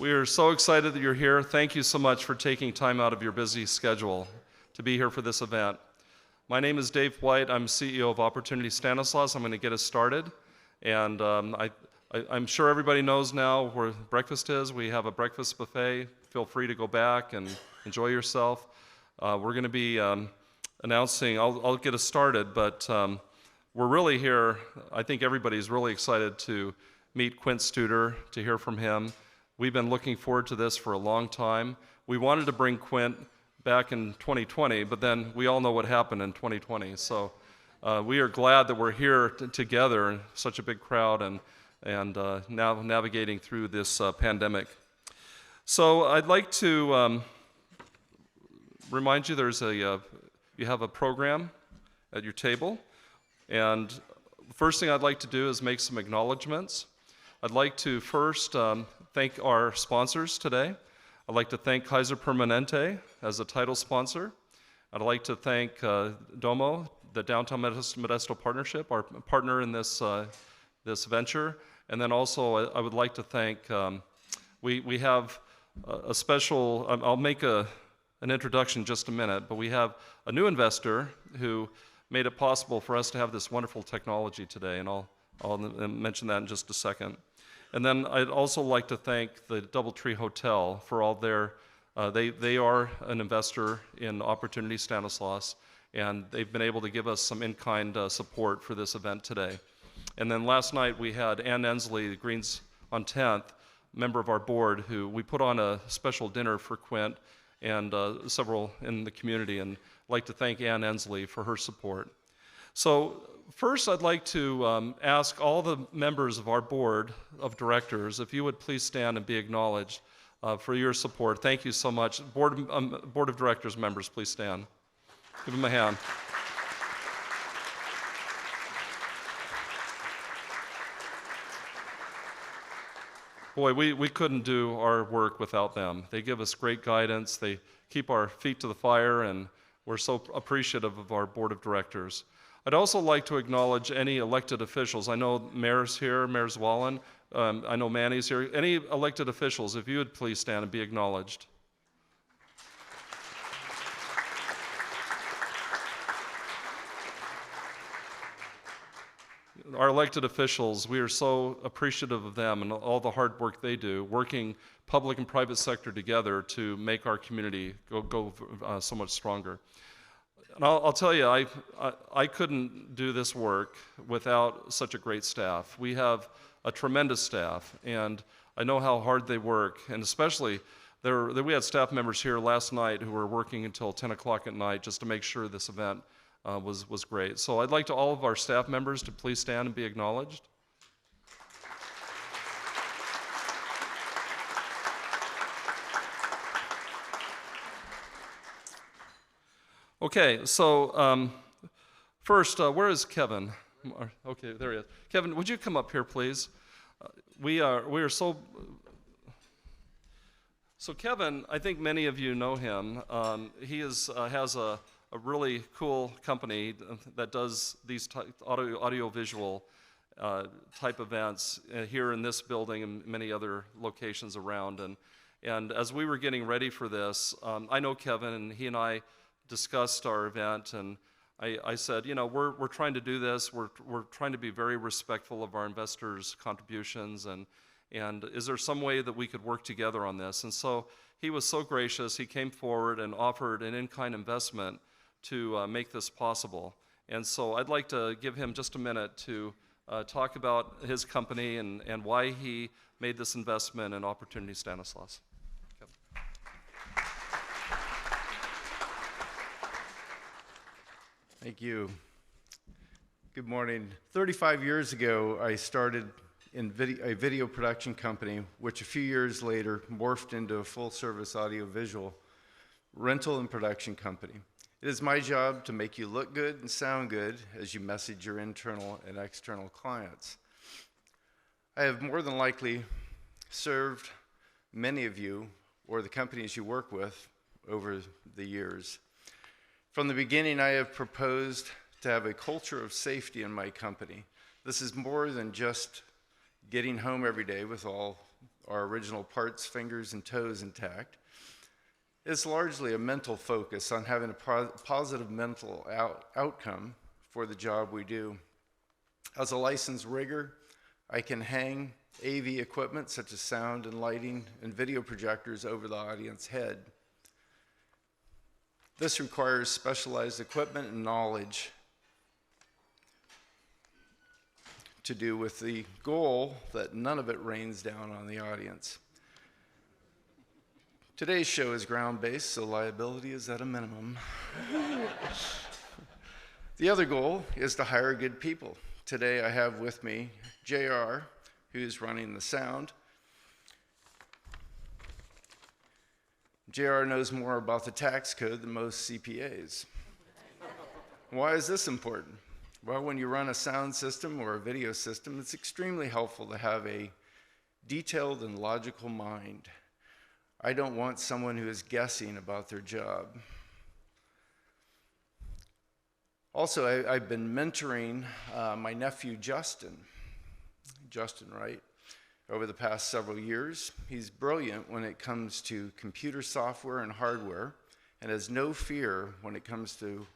We are so excited that you're here. Thank you so much for taking time out of your busy schedule to be here for this event. My name is Dave White. I'm CEO of Opportunity Stanislaus. I'm going to get us started. And I'm sure everybody knows now where breakfast is. We have a breakfast buffet. Feel free to go back and enjoy yourself. We're going to be announcing, I'll get us started, but we're really here. I think everybody's really excited to meet Quint Studer, to hear from him. We've been looking forward to this for a long time. We wanted to bring Quint back in 2020, but then we all know what happened in 2020. So we are glad that we're here together, such a big crowd, and now navigating through this pandemic. So I'd like to remind you you have a program at your table. And the first thing I'd like to do is make some acknowledgments. I'd like to first thank our sponsors today. I'd like to thank Kaiser Permanente as a title sponsor. I'd like to thank Domo, the Downtown Modesto Partnership, our partner in this venture. And then also I would like to thank, we have a special, I'll make an introduction in just a minute, but we have a new investor who made it possible for us to have this wonderful technology today, and I'll mention that in just a second. And then I'd also like to thank the DoubleTree Hotel for all their, they are an investor in Opportunity Stanislaus, and they've been able to give us some in-kind support for this event today. And then last night we had Ann Ensley, the Greens on 10th, member of our board, who we put on a special dinner for Quint and several in the community, and I'd like to thank Ann Ensley for her support. So first I'd like to ask all the members of our board of directors if you would please stand and be acknowledged for your support. Thank you so much. Board of directors members, please stand. Give them a hand. Boy, we couldn't do our work without them. They give us great guidance. They keep our feet to the fire, and we're so appreciative of our board of directors. I'd also like to acknowledge any elected officials. I know Mayor's here, Mayor Zwollen. I know Manny's here. Any elected officials, if you would please stand and be acknowledged. Our elected officials, we are so appreciative of them and all the hard work they do, working public and private sector together to make our community go so much stronger. And I'll tell you, I couldn't do this work without such a great staff. We have a tremendous staff, and I know how hard they work, and especially we had staff members here last night who were working until 10 o'clock at night just to make sure this event was great. So I'd like to all of our staff members to please stand and be acknowledged. Okay, so first, where is Kevin? Okay, there he is. Kevin, would you come up here, please? We are so Kevin, I think many of you know him. He has a really cool company that does these audio-visual type events here in this building and many other locations around. And as we were getting ready for this, I know Kevin, and he and I discussed our event, and I said, you know, we're trying to do this. We're trying to be very respectful of our investors' contributions, and is there some way that we could work together on this? And so he was so gracious. He came forward and offered an in-kind investment to make this possible. And so I'd like to give him just a minute to talk about his company and why he made this investment in Opportunity Stanislaus. Thank you. Good morning. 35 years ago, I started in a video production company, which a few years later morphed into a full-service audiovisual rental and production company. It is my job to make you look good and sound good as you message your internal and external clients. I have more than likely served many of you or the companies you work with over the years. From the beginning, I have proposed to have a culture of safety in my company. This is more than just getting home every day with all our original parts, fingers, and toes intact. It's largely a mental focus on having a positive mental outcome for the job we do. As a licensed rigger, I can hang AV equipment such as sound and lighting and video projectors over the audience head. This requires specialized equipment and knowledge to do with the goal that none of it rains down on the audience. Today's show is ground-based, so liability is at a minimum. The other goal is to hire good people. Today I have with me JR, who's running the sound. JR knows more about the tax code than most CPAs. Why is this important? Well, when you run a sound system or a video system, it's extremely helpful to have a detailed and logical mind. I don't want someone who is guessing about their job. Also, I've been mentoring my nephew, Justin Wright, over the past several years. He's brilliant when it comes to computer software and hardware, and has no fear when it comes to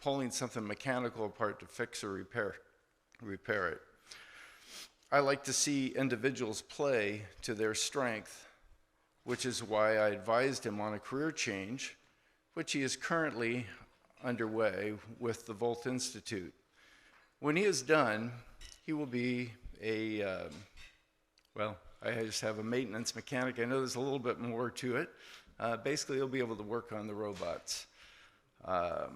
pulling something mechanical apart to fix or repair it. I like to see individuals play to their strength, which is why I advised him on a career change, which he is currently underway with the Volt Institute. When he is done, he will be I just have a maintenance mechanic. I know there's a little bit more to it. Basically, he'll be able to work on the robots. I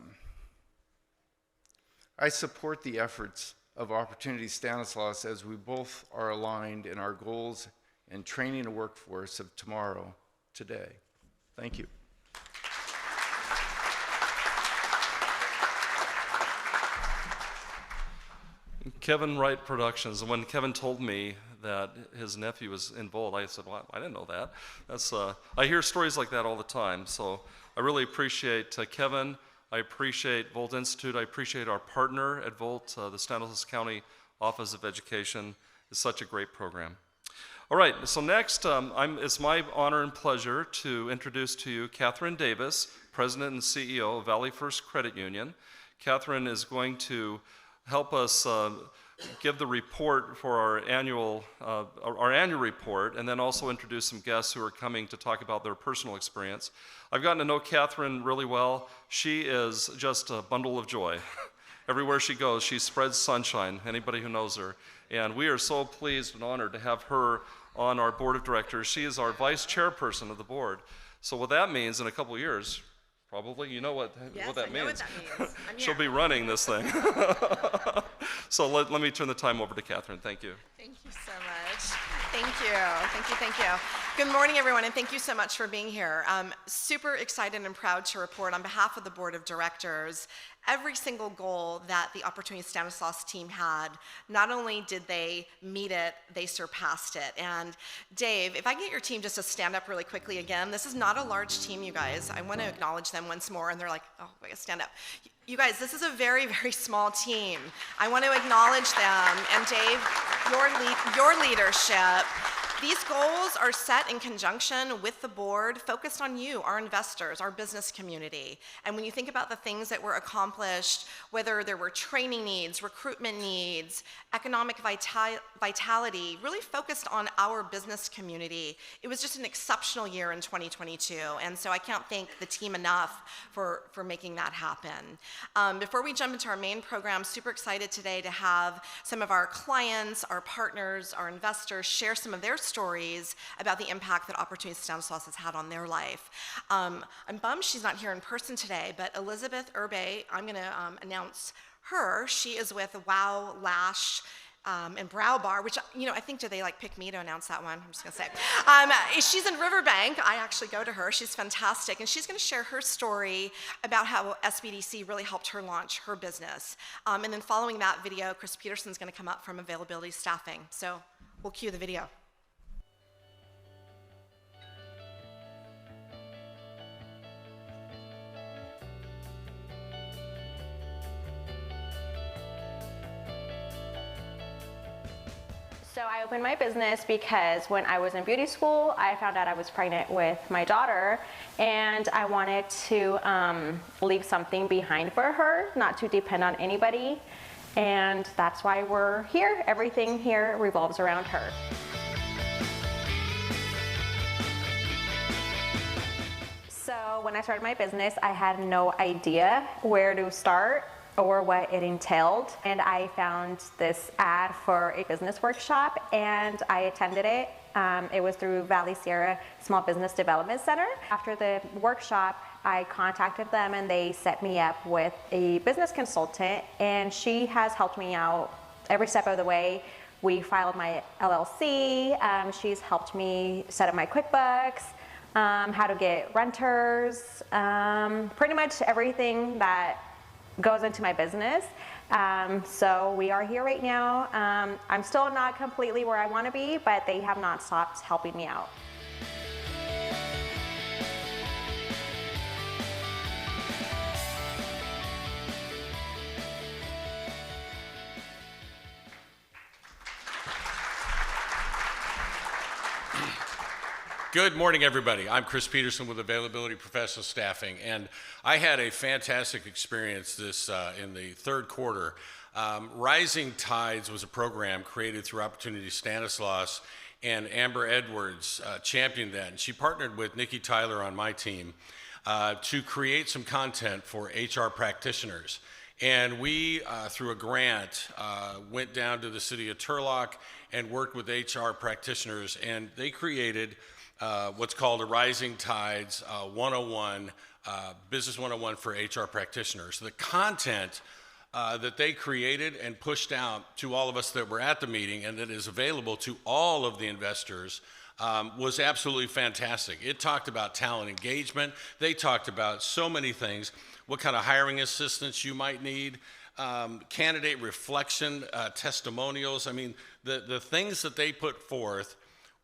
support the efforts of Opportunity Stanislaus as we both are aligned in our goals and training a workforce of tomorrow, today. Thank you. Kevin Wright Productions. And when Kevin told me that his nephew was in Volt, I said, well, I didn't know that. I hear stories like that all the time. So I really appreciate Kevin. I appreciate Volt Institute. I appreciate our partner at Volt, the Stanislaus County Office of Education. It's such a great program. All right, so next, it's my honor and pleasure to introduce to you Catherine Davis, President and CEO of Valley First Credit Union. Catherine is going to help us give the report for our annual report, and then also introduce some guests who are coming to talk about their personal experience. I've gotten to know Catherine really well. She is just a bundle of joy. Everywhere she goes, she spreads sunshine, anybody who knows her. And we are so pleased and honored to have her on our board of directors. She is our vice chairperson of the board. So what that means in a couple of years, probably, you know what that means. Yes, I know what that means. She'll be running this thing. So let me turn the time over to Catherine. Thank you. Thank you so much. Thank you. Good morning, everyone, and thank you so much for being here. I'm super excited and proud to report on behalf of the board of directors every single goal that the Opportunity Stanislaus team had. Not only did they meet it, they surpassed it. And Dave, if I get your team just to stand up really quickly again, this is not a large team, you guys. I want to acknowledge them once more, and they're like, oh, I gotta stand up. You guys, this is a very, very small team. I want to acknowledge them, and Dave, your leadership. These goals are set in conjunction with the board, focused on you, our investors, our business community. And when you think about the things that were accomplished, whether there were training needs, recruitment needs, economic vitality, really focused on our business community, it was just an exceptional year in 2022. And so I can't thank the team enough for making that happen. Before we jump into our main program, super excited today to have some of our clients, our partners, our investors share some of their stories about the impact that Opportunity Stanislaus has had on their life. I'm bummed she's not here in person today, but Elizabeth Urbe, I'm going to announce her. She is with Wow Lash and Brow Bar, which, I think, do they pick me to announce that one? I'm just gonna say. She's in Riverbank. I actually go to her. She's fantastic. And she's gonna share her story about how SBDC really helped her launch her business. And then following that video, Chris Peterson's gonna come up from Availability Staffing. So we'll cue the video. So I opened my business because when I was in beauty school, I found out I was pregnant with my daughter, and I wanted to leave something behind for her, not to depend on anybody. And that's why we're here. Everything here revolves around her. So when I started my business, I had no idea where to start or what it entailed. And I found this ad for a business workshop, and I attended it. It was through Valley Sierra Small Business Development Center. After the workshop, I contacted them and they set me up with a business consultant, and she has helped me out every step of the way. We filed my LLC. She's helped me set up my QuickBooks, how to get renters, pretty much everything that goes into my business. So we are here right now. I'm still not completely where I want to be, but they have not stopped helping me out. Good morning, everybody. I'm Chris Peterson with Availability Professional Staffing, and I had a fantastic experience this in the third quarter. Rising Tides was a program created through Opportunity Stanislaus, and Amber Edwards championed that, and she partnered with Nikki Tyler on my team to create some content for HR practitioners. And we, through a grant, went down to the city of Turlock and worked with HR practitioners, and they created what's called a Rising Tides 101, Business 101 for HR practitioners. The content that they created and pushed out to all of us that were at the meeting and that is available to all of the investors was absolutely fantastic. It talked about talent engagement. They talked about so many things, what kind of hiring assistance you might need, candidate reflection, testimonials. I mean, the things that they put forth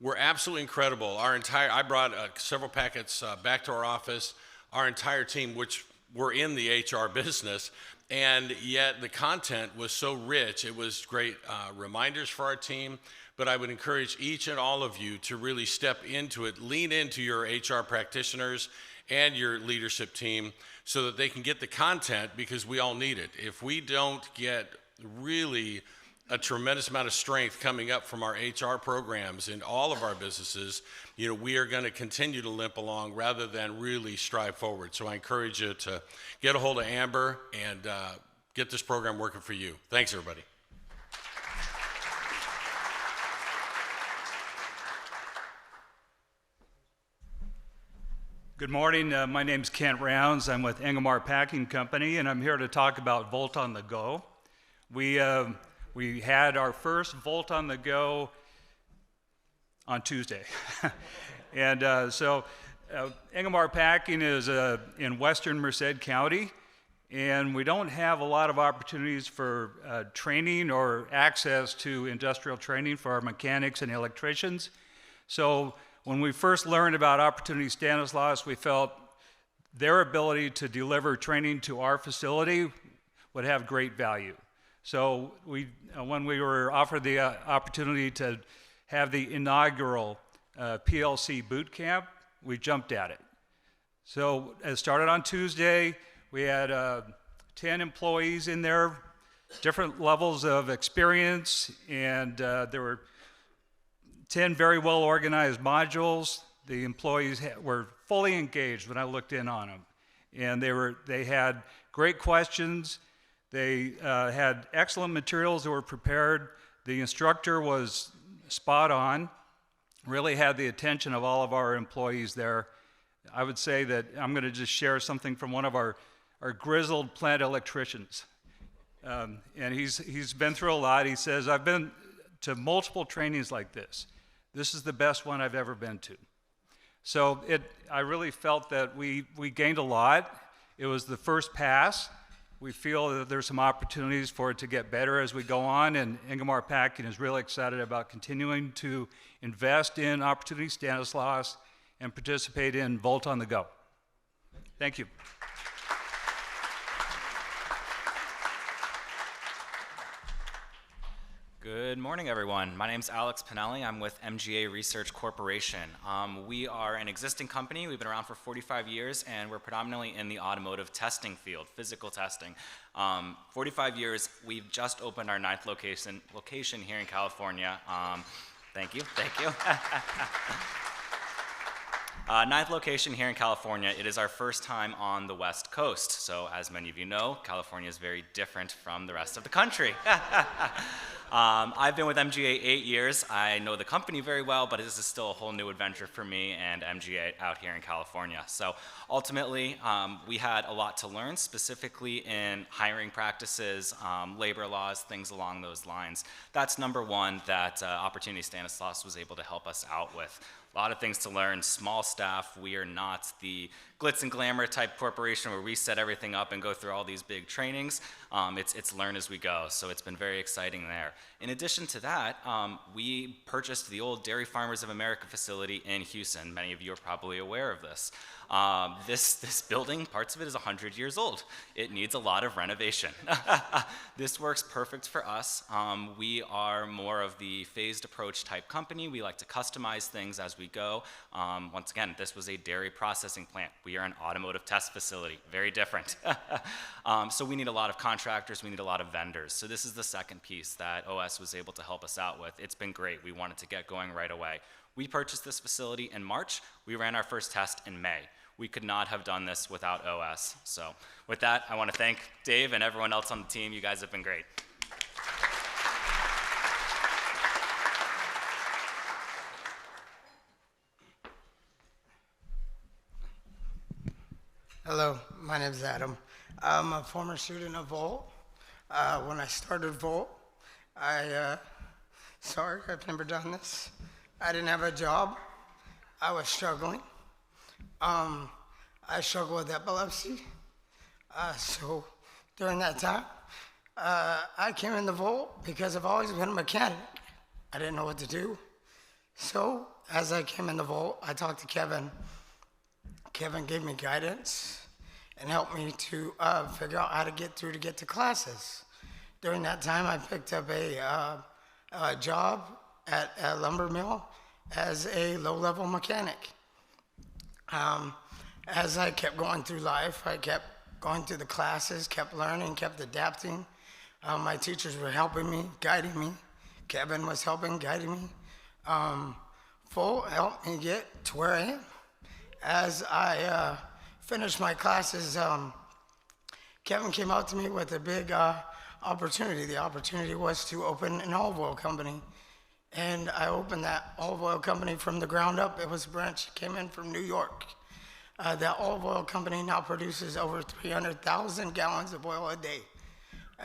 were absolutely incredible. I brought several packets back to our office, our entire team, which were in the HR business, and yet the content was so rich. It was great reminders for our team, but I would encourage each and all of you to really step into it, lean into your HR practitioners and your leadership team so that they can get the content, because we all need it. If we don't get really a tremendous amount of strength coming up from our HR programs in all of our businesses, we are going to continue to limp along rather than really strive forward. So I encourage you to get a hold of Amber and get this program working for you. Thanks, everybody. Good morning. My name's Kent Rounds. I'm with Engelmar Packing Company, and I'm here to talk about Volt on the Go. We had our first Volt on the Go on Tuesday. And Engelmar Packing is in western Merced County, and we don't have a lot of opportunities for training or access to industrial training for our mechanics and electricians. So when we first learned about Opportunity Stanislaus, we felt their ability to deliver training to our facility would have great value. So when we were offered the opportunity to have the inaugural PLC boot camp, we jumped at it. So it started on Tuesday. We had 10 employees in there, different levels of experience, and there were 10 very well organized modules. The employees were fully engaged when I looked in on them, and they had great questions. They had excellent materials that were prepared. The instructor was spot on, really had the attention of all of our employees there. I would say that I'm going to just share something from one of our grizzled plant electricians. And he's been through a lot. He says, I've been to multiple trainings like this. This is the best one I've ever been to. So I really felt that we gained a lot. It was the first pass. We feel that there's some opportunities for it to get better as we go on, and Engelmar Packing is really excited about continuing to invest in Opportunity Stanislaus and participate in Volt on the Go. Thank you. Good Good morning, everyone. My name's Alex Pinelli. I'm with MGA Research Corporation. We are an existing company. We've been around for 45 years, and we're predominantly in the automotive testing field, physical testing. 45 years. We've just opened our 9th location here in California. Thank you. 9th location here in California. It is our first time on the West Coast. So as many of you know, California is very different from the rest of the country. I've been with MGA 8 years. I know the company very well, but this is still a whole new adventure for me and MGA out here in California. So ultimately, we had a lot to learn, specifically in hiring practices, labor laws, things along those lines. That's number one that Opportunity Stanislaus was able to help us out with. A lot of things to learn, small staff. We are not the glitz and glamour type corporation where we set everything up and go through all these big trainings. It's learn as we go, so it's been very exciting there. In addition to that, we purchased the old Dairy Farmers of America facility in Houston. Many of you are probably aware of this. This building, parts of it is 100 years old. It needs a lot of renovation. This works perfect for us. We are more of the phased approach type company. We like to customize things as we go. Once again, this was a dairy processing plant. We are an automotive test facility, very different. So we need a lot of contractors, we need a lot of vendors. So this is the second piece that OS was able to help us out with. It's been great. We wanted to get going right away. We purchased this facility in March. We ran our first test in May. We could not have done this without OS. So with that, I want to thank Dave and everyone else on the team. You guys have been great. Hello, my name is Adam. I'm a former student of Volt. When I started Volt, sorry, I've never done this. I didn't have a job. I was struggling. I struggled with epilepsy. So during that time, I came in the Volt because I've always been a mechanic. I didn't know what to do. So as I came in the Volt, I talked to Kevin. Kevin gave me guidance and helped me to figure out how to get through to get to classes. During that time, I picked up a job at a lumber mill as a low-level mechanic. As I kept going through life, I kept going through the classes, kept learning, kept adapting. My teachers were helping me, guiding me. Kevin was helping, guiding me. Volt helped me get to where I am. As I finished my classes, Kevin came out to me with a big opportunity. The opportunity was to open an olive oil company. And I opened that olive oil company from the ground up. It was a branch that came in from New York. That olive oil company now produces over 300,000 gallons of oil a day.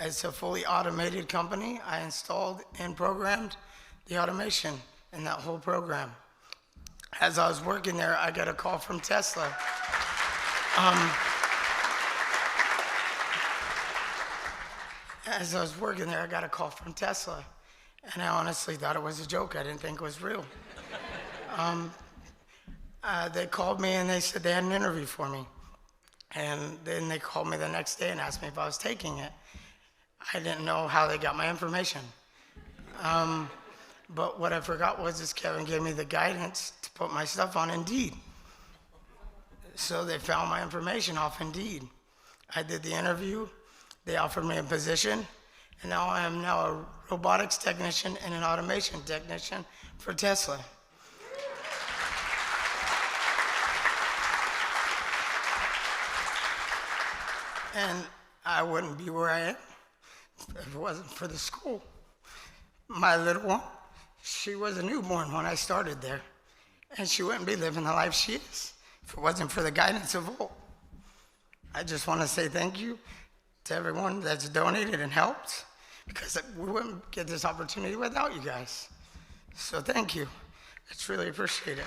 It's a fully automated company. I installed and programmed the automation in that whole program. As I was working there, I got a call from Tesla. As I was working there, I got a call from Tesla. And I honestly thought it was a joke. I didn't think it was real. They called me and they said they had an interview for me. And then they called me the next day and asked me if I was taking it. I didn't know how they got my information. But what I forgot was is Kevin gave me the guidance to put my stuff on Indeed. So they found my information off Indeed. I did the interview. They offered me a position. And now I am now a robotics technician and an automation technician for Tesla. And I wouldn't be where I am if it wasn't for the school. My little one, she was a newborn when I started there. And she wouldn't be living the life she is if it wasn't for the guidance of Volt. I just want to say thank you to everyone that's donated and helped, because we wouldn't get this opportunity without you guys. So thank you. It's really appreciated.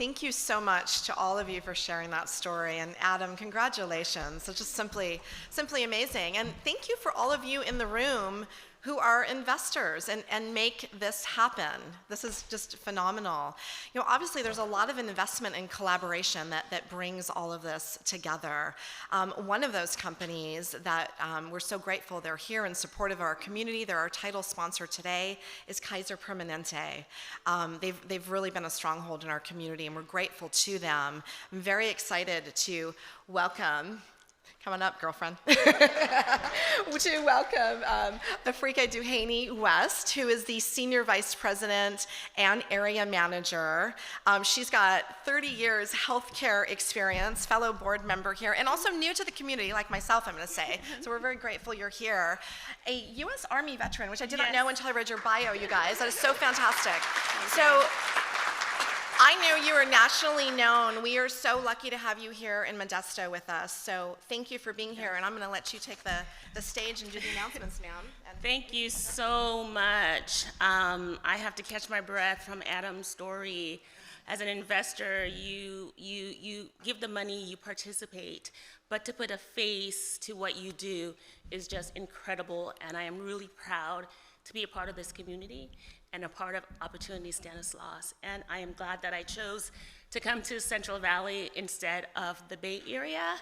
thank you so much to all of you for sharing that story. And Adam, congratulations. It's just simply amazing. And thank you for all of you in the room who are investors and make this happen. This is just phenomenal. You know, obviously there's a lot of investment and collaboration that brings all of this together. One of those companies that we're so grateful they're here in support of our community, they're our title sponsor today, is Kaiser Permanente. They've really been a stronghold in our community, and we're grateful to them. I'm very excited to welcome, come on up, girlfriend, to welcome Afrika Duhaney West, who is the Senior Vice President and Area Manager. She's got 30 years healthcare experience, fellow board member here, and also new to the community, like myself, I'm gonna say. So we're very grateful you're here. A US Army veteran, which I did not know until I read your bio, you guys. That is so fantastic. So, I know you are nationally known. We are so lucky to have you here in Modesto with us. So thank you for being here, and I'm going to let you take the stage and do the announcements, ma'am. Thank you so much. I have to catch my breath from Adam's story. As an investor, you give the money, you participate, but to put a face to what you do is just incredible, and I am really proud to be a part of this community and a part of Opportunity Stanislaus. And I am glad that I chose to come to Central Valley instead of the Bay Area.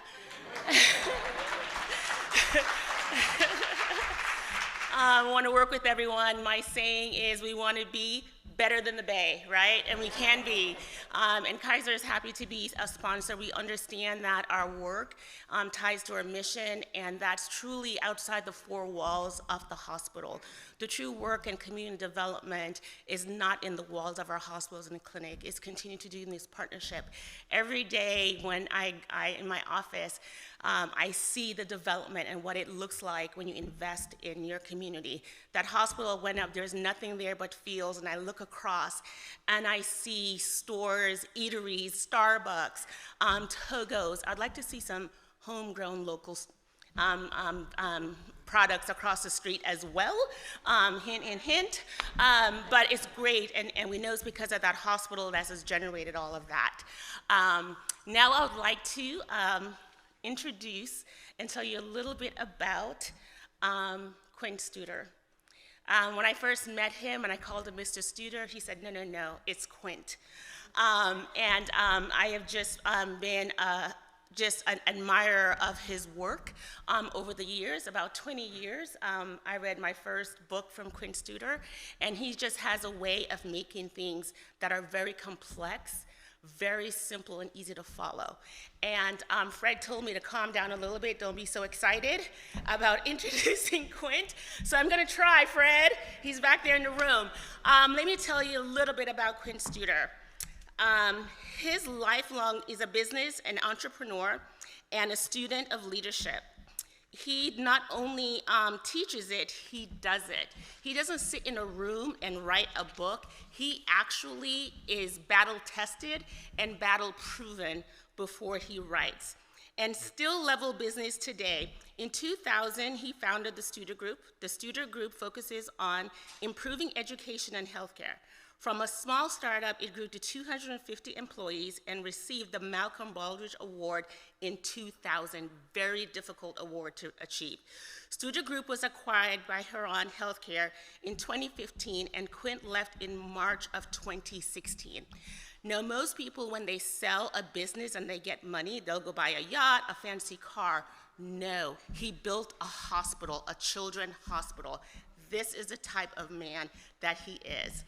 I want to work with everyone. My saying is we want to be better than the Bay, right? And we can be. And Kaiser is happy to be a sponsor. We understand that our work ties to our mission, and that's truly outside the four walls of the hospital. The true work and community development is not in the walls of our hospitals and clinic. It's continuing to do in this partnership. Every day when I in my office, I see the development and what it looks like when you invest in your community. That hospital went up, there's nothing there but fields, and I look across and I see stores, eateries, Starbucks, Togos. I'd like to see some homegrown local products across the street as well, hint, hint, hint. But it's great, and we know it's because of that hospital that has generated all of that. Now I would like to introduce and tell you a little bit about Quint Studer. When I first met him and I called him Mr. Studer, he said, no, it's Quint. And I have just been just an admirer of his work over the years, about 20 years. I read my first book from Quint Studer, and he just has a way of making things that are very complex, very simple and easy to follow. And Fred told me to calm down a little bit, don't be so excited about introducing Quint. So I'm gonna try, Fred. He's back there in the room. Let me tell you a little bit about Quint Studer. His lifelong is a business, an entrepreneur, and a student of leadership. He not only teaches it, he does it. He doesn't sit in a room and write a book. He actually is battle-tested and battle-proven before he writes. And still level business today. In 2000, he founded the Studer Group. The Studer Group focuses on improving education and healthcare. From a small startup, it grew to 250 employees and received the Malcolm Baldrige Award in 2000, very difficult award to achieve. Studer Group was acquired by Huron Healthcare in 2015, and Quint left in March of 2016. Now, most people, when they sell a business and they get money, they'll go buy a yacht, a fancy car. No, he built a hospital, a children's hospital. This is the type of man that he is.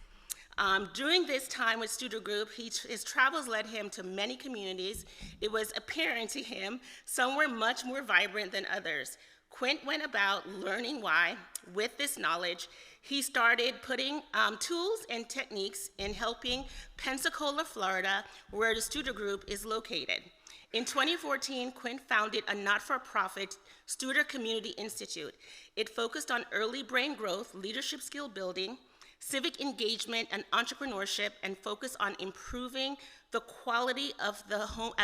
During this time with Studer Group, his travels led him to many communities. It was apparent to him some were much more vibrant than others. Quint went about learning why. With this knowledge, he started putting tools and techniques in helping Pensacola, Florida, where the Studer Group is located. In 2014, Quint founded a not-for-profit Studer Community Institute. It focused on early brain growth, leadership skill building, civic engagement and entrepreneurship, and focus on improving the quality of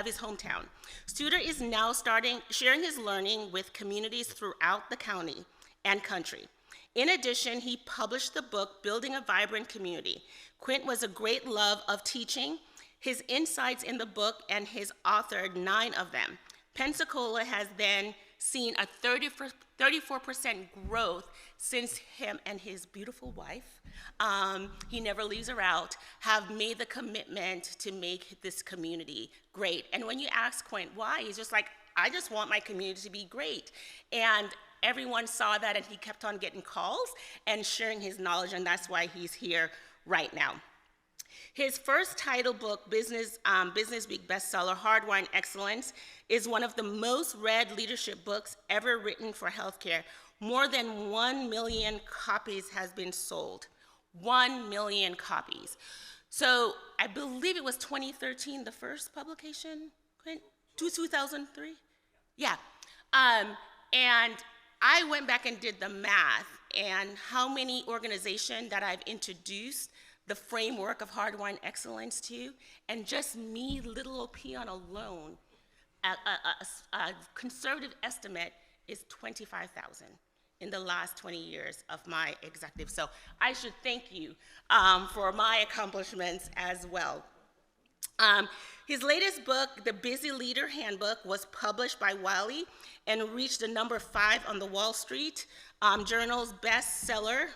his hometown. Studer is now sharing his learning with communities throughout the county and country. In addition, he published the book, Building a Vibrant Community. Quint was a great love of teaching, his insights in the book, and he's authored 9 of them. Pensacola has then seen a 34% growth since him and his beautiful wife, he never leaves her out, have made the commitment to make this community great. And when you ask Quint why, he's just like, I just want my community to be great. And everyone saw that, and he kept on getting calls and sharing his knowledge, and that's why he's here right now. His first title book, Business Week bestseller, Hardwired Excellence, is one of the most read leadership books ever written for healthcare. More than 1 million copies has been sold. 1 million copies. So I believe it was 2013, the first publication, Quint? 2003? Yeah. And I went back and did the math, and how many organizations that I've introduced the framework of Hardwired Excellence to, and just me, little old peon alone, a conservative estimate is 25,000 in the last 20 years of my executive. So I should thank you for my accomplishments as well. His latest book, The Busy Leader Handbook, was published by Wiley and reached the number 5 on the Wall Street Journal's bestseller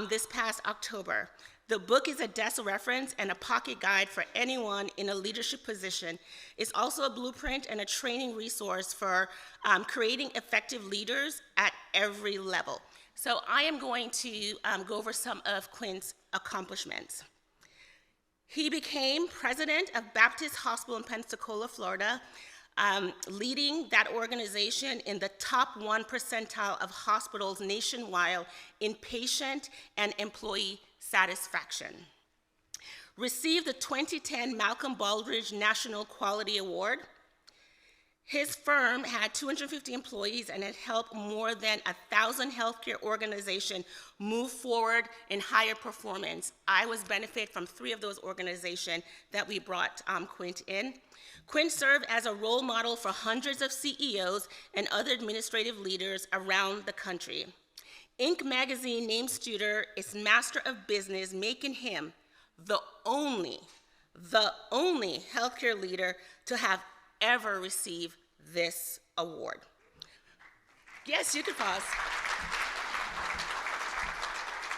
this past October. The book is a desk reference and a pocket guide for anyone in a leadership position. It's also a blueprint and a training resource for creating effective leaders at every level. So I am going to go over some of Quint's accomplishments. He became president of Baptist Hospital in Pensacola, Florida, leading that organization in the top 1 percentile of hospitals nationwide in patient and employee satisfaction. Received the 2010 Malcolm Baldrige National Quality Award. His firm had 250 employees and had helped more than 1,000 healthcare organizations move forward in higher performance. I was benefit from 3 of those organizations that we brought Quint in. Quint served as a role model for hundreds of CEOs and other administrative leaders around the country. Inc. magazine named Studer its Master of Business, making him the only healthcare leader to have ever receive this award. Yes, you could pause.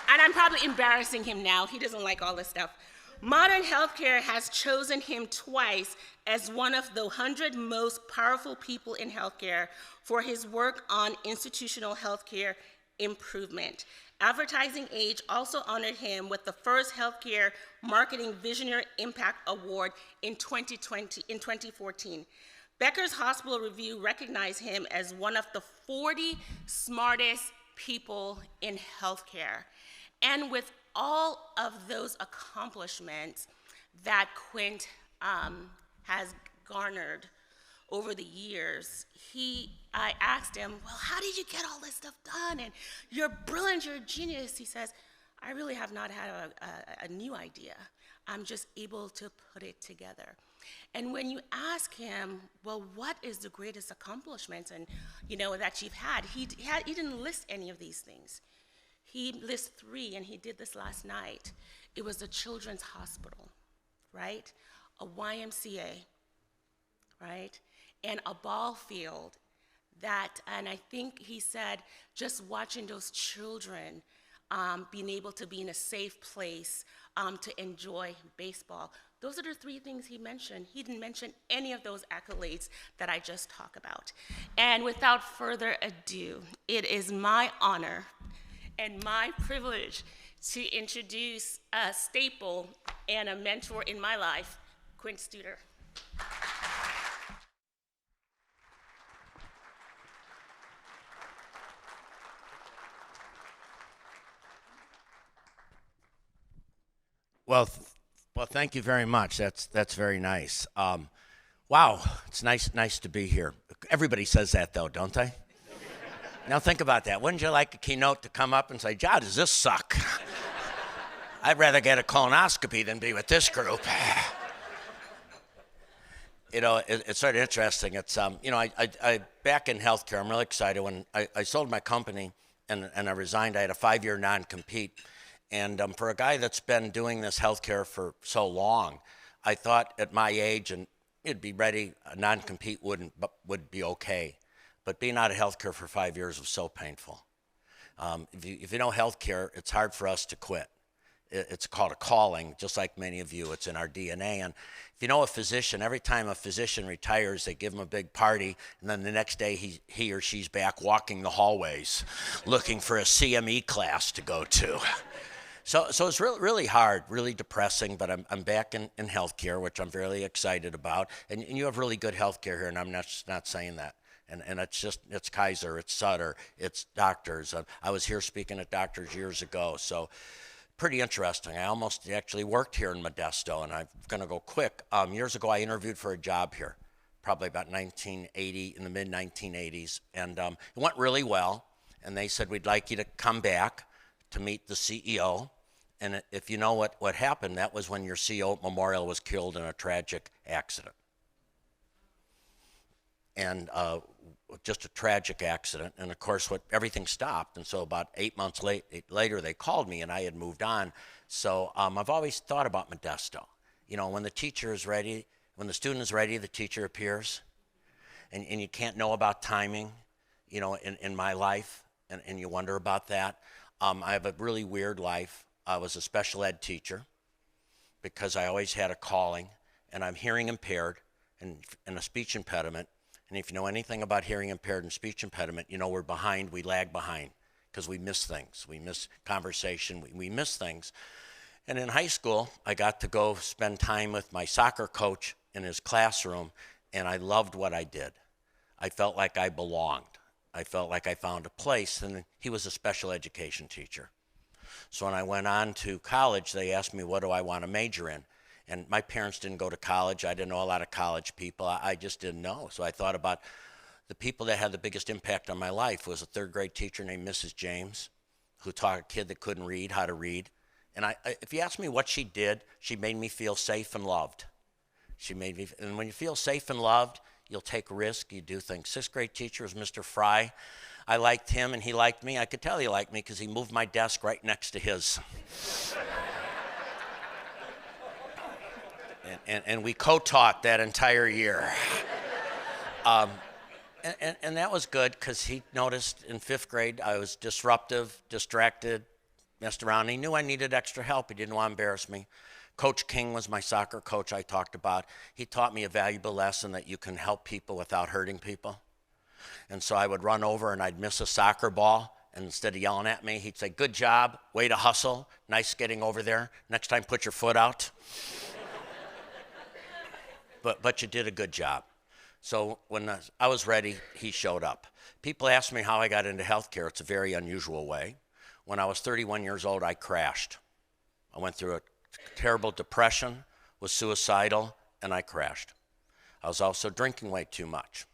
And I'm probably embarrassing him now. He doesn't like all this stuff. Modern healthcare has chosen him twice as one of the 100 most powerful people in healthcare for his work on institutional healthcare improvement. Advertising Age also honored him with the first Healthcare Marketing Visionary Impact Award in 2014. Becker's Hospital Review recognized him as one of the 40 smartest people in healthcare. And with all of those accomplishments that Quint has garnered over the years, I asked him, well, how did you get all this stuff done? And you're brilliant, you're a genius. He says, I really have not had a new idea. I'm just able to put it together. And when you ask him, well, what is the greatest accomplishments and that you've had, he didn't list any of these things. He lists 3, and he did this last night. It was a children's hospital, right? A YMCA, right? And a ball field and I think he said, just watching those children being able to be in a safe place to enjoy baseball. Those are the 3 things he mentioned. He didn't mention any of those accolades that I just talked about. And without further ado, it is my honor and my privilege to introduce a staple and a mentor in my life, Quint Studer. Well, thank you very much. That's very nice. Wow, it's nice to be here. Everybody says that though, don't they? Now think about that. Wouldn't you like a keynote to come up and say, "God, does this suck?" I'd rather get a colonoscopy than be with this group. It's sort of interesting. It's I back in healthcare. I'm really excited. When I sold my company and I resigned, I had a 5-year non-compete. And for a guy that's been doing this healthcare for so long, I thought at my age, and it'd be ready, a non-compete would be okay. But being out of healthcare for 5 years was so painful. If you know healthcare, it's hard for us to quit. It's called a calling, just like many of you. It's in our DNA. And if you know a physician, every time a physician retires, they give him a big party, and then the next day he or she's back walking the hallways looking for a CME class to go to. So it's really hard, really depressing, but I'm back in healthcare, which I'm really excited about. And you have really good healthcare here, and I'm not saying that. And it's Kaiser, it's Sutter, it's doctors. I was here speaking at doctors years ago, so pretty interesting. I almost actually worked here in Modesto, and I'm going to go quick. Years ago, I interviewed for a job here, probably about 1980, in the mid-1980s, and it went really well. And they said, we'd like you to come back to meet the CEO. And if you know what happened, that was when your CEO at Memorial was killed in a tragic accident. And just a tragic accident. And of course, everything stopped. And so about 8 months later, they called me, and I had moved on. So I've always thought about Modesto. You know, when the teacher is ready, when the student is ready, the teacher appears. And you can't know about timing, you know, in my life. And you wonder about that. I have a really weird life. I was a special ed teacher because I always had a calling, and I'm hearing impaired and a speech impediment. And if you know anything about hearing impaired and speech impediment, you know we're behind, we lag behind because we miss things. We miss conversation, we miss things. And in high school, I got to go spend time with my soccer coach in his classroom, and I loved what I did. I felt like I belonged. I felt like I found a place, and he was a special education teacher. So when I went on to college, they asked me, what do I want to major in? And my parents didn't go to college. I didn't know a lot of college people. I just didn't know. So I thought about the people that had the biggest impact on my life. Was a third grade teacher named Mrs. James, who taught a kid that couldn't read how to read. And if you ask me what she did, she made me feel safe and loved. And when you feel safe and loved, you'll take risks, you do things. Sixth grade teacher was Mr. Fry. I liked him and he liked me. I could tell he liked me because he moved my desk right next to his. and we co-taught that entire year. And that was good because he noticed in fifth grade I was disruptive, distracted, messed around. He knew I needed extra help. He didn't want to embarrass me. Coach King was my soccer coach I talked about. He taught me a valuable lesson that you can help people without hurting people. And so I would run over and I'd miss a soccer ball. And instead of yelling at me, he'd say, good job, way to hustle, nice getting over there. Next time, put your foot out. But you did a good job. So when I was ready, he showed up. People ask me how I got into healthcare. It's a very unusual way. When I was 31 years old, I crashed. I went through a terrible depression, was suicidal, and I crashed. I was also drinking way too much.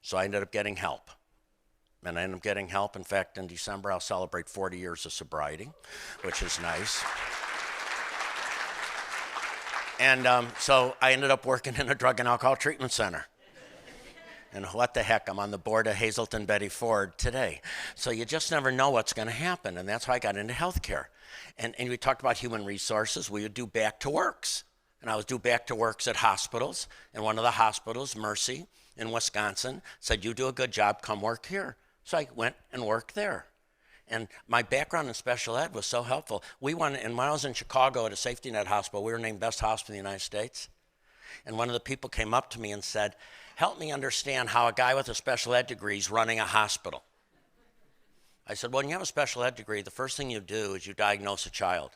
So I ended up getting help. And I ended up getting help. In fact, in December, I'll celebrate 40 years of sobriety, which is nice. And so I ended up working in a drug and alcohol treatment center. And what the heck, I'm on the board of Hazelton Betty Ford today. So you just never know what's going to happen. And that's how I got into healthcare. And we talked about human resources. We would do back to works. And I would do back to works at hospitals. And one of the hospitals, Mercy in Wisconsin, said, you do a good job, come work here. So I went and worked there. And my background in special ed was so helpful. And when I was in Chicago at a safety net hospital, we were named best hospital in the United States. And one of the people came up to me and said, help me understand how a guy with a special ed degree is running a hospital. I said, well, when you have a special ed degree, the first thing you do is you diagnose a child.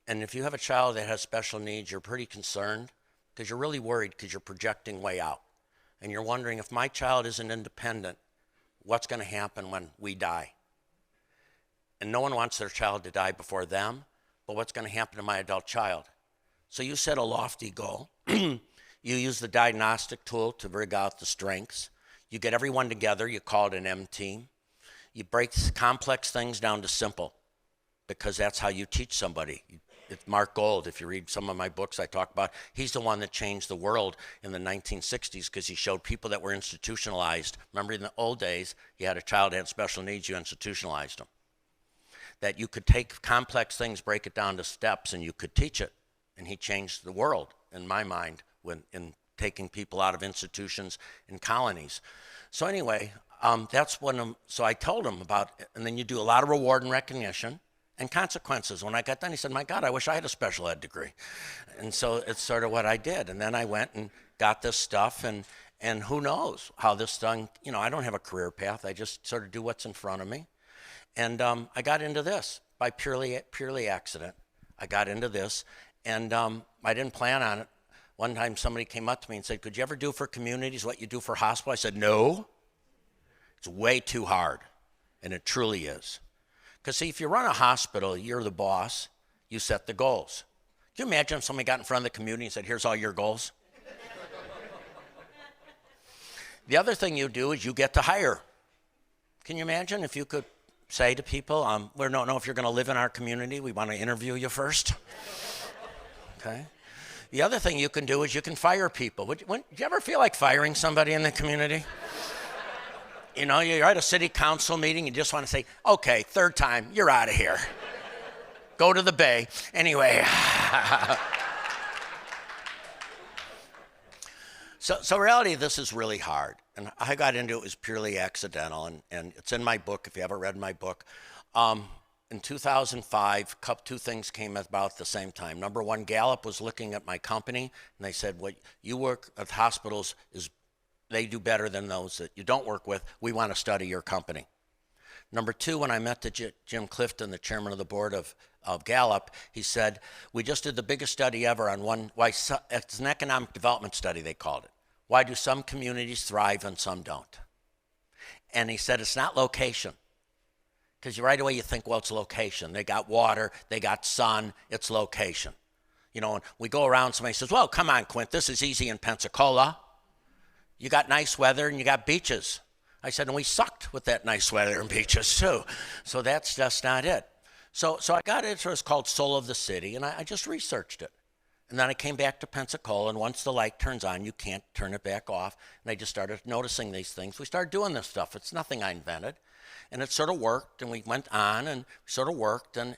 And if you have a child that has special needs, you're pretty concerned because you're really worried because you're projecting way out. And you're wondering, if my child isn't independent, what's going to happen when we die? And no one wants their child to die before them, but what's going to happen to my adult child? So you set a lofty goal. You use the diagnostic tool to rig out the strengths. You get everyone together, you call it an M team. You break complex things down to simple because that's how you teach somebody. It's Mark Gold, if you read some of my books I talk about, he's the one that changed the world in the 1960s because he showed people that were institutionalized. Remember in the old days, you had a child that had special needs, you institutionalized them. That you could take complex things, break it down to steps, and you could teach it. and he changed the world, in my mind, in taking people out of institutions and colonies. So anyway, so I told him about it, and then you do a lot of reward and recognition and consequences. When I got done, he said, my God, I wish I had a special ed degree. And so it's sort of what I did. And then I went and got this stuff, and who knows how this thing, I don't have a career path. I just sort of do what's in front of me. And I got into this by purely accident. I got into this, and I didn't plan on it. One time somebody came up to me and said, could you ever do for communities what you do for hospital? I said, no. It's way too hard, and it truly is. Because see, if you run a hospital, you're the boss, you set the goals. Can you imagine if somebody got in front of the community and said, here's all your goals? The other thing you do is you get to hire. Can you imagine if you could say to people, we don't know if you're going to live in our community, we want to interview you first? Okay. The other thing you can do is you can fire people. Do you ever feel like firing somebody in the community? You're at a city council meeting, you just want to say, okay, third time, you're out of here. Go to the bay. Anyway. So reality, this is really hard. And I got into it was purely accidental, and it's in my book, if you haven't read my book. In 2005, two things came about at the same time. Number one, Gallup was looking at my company, and they said, what you work at hospitals they do better than those that you don't work with. We want to study your company. Number two, when I met Jim Clifton, the chairman of the board of Gallup, he said, we just did the biggest study ever on it's an economic development study, they called it. Why do some communities thrive and some don't? And he said, it's not location. Because right away you think, well, it's location. They got water, they got sun, it's location. And we go around, somebody says, well, come on, Quint, this is easy in Pensacola. You got nice weather and you got beaches. I said, and we sucked with that nice weather and beaches too. So that's just not it. So I got into it's called Soul of the City, and I just researched it. And then I came back to Pensacola, and once the light turns on, you can't turn it back off. And I just started noticing these things. We started doing this stuff. It's nothing I invented. And it sort of worked, and we went on, and sort of worked. And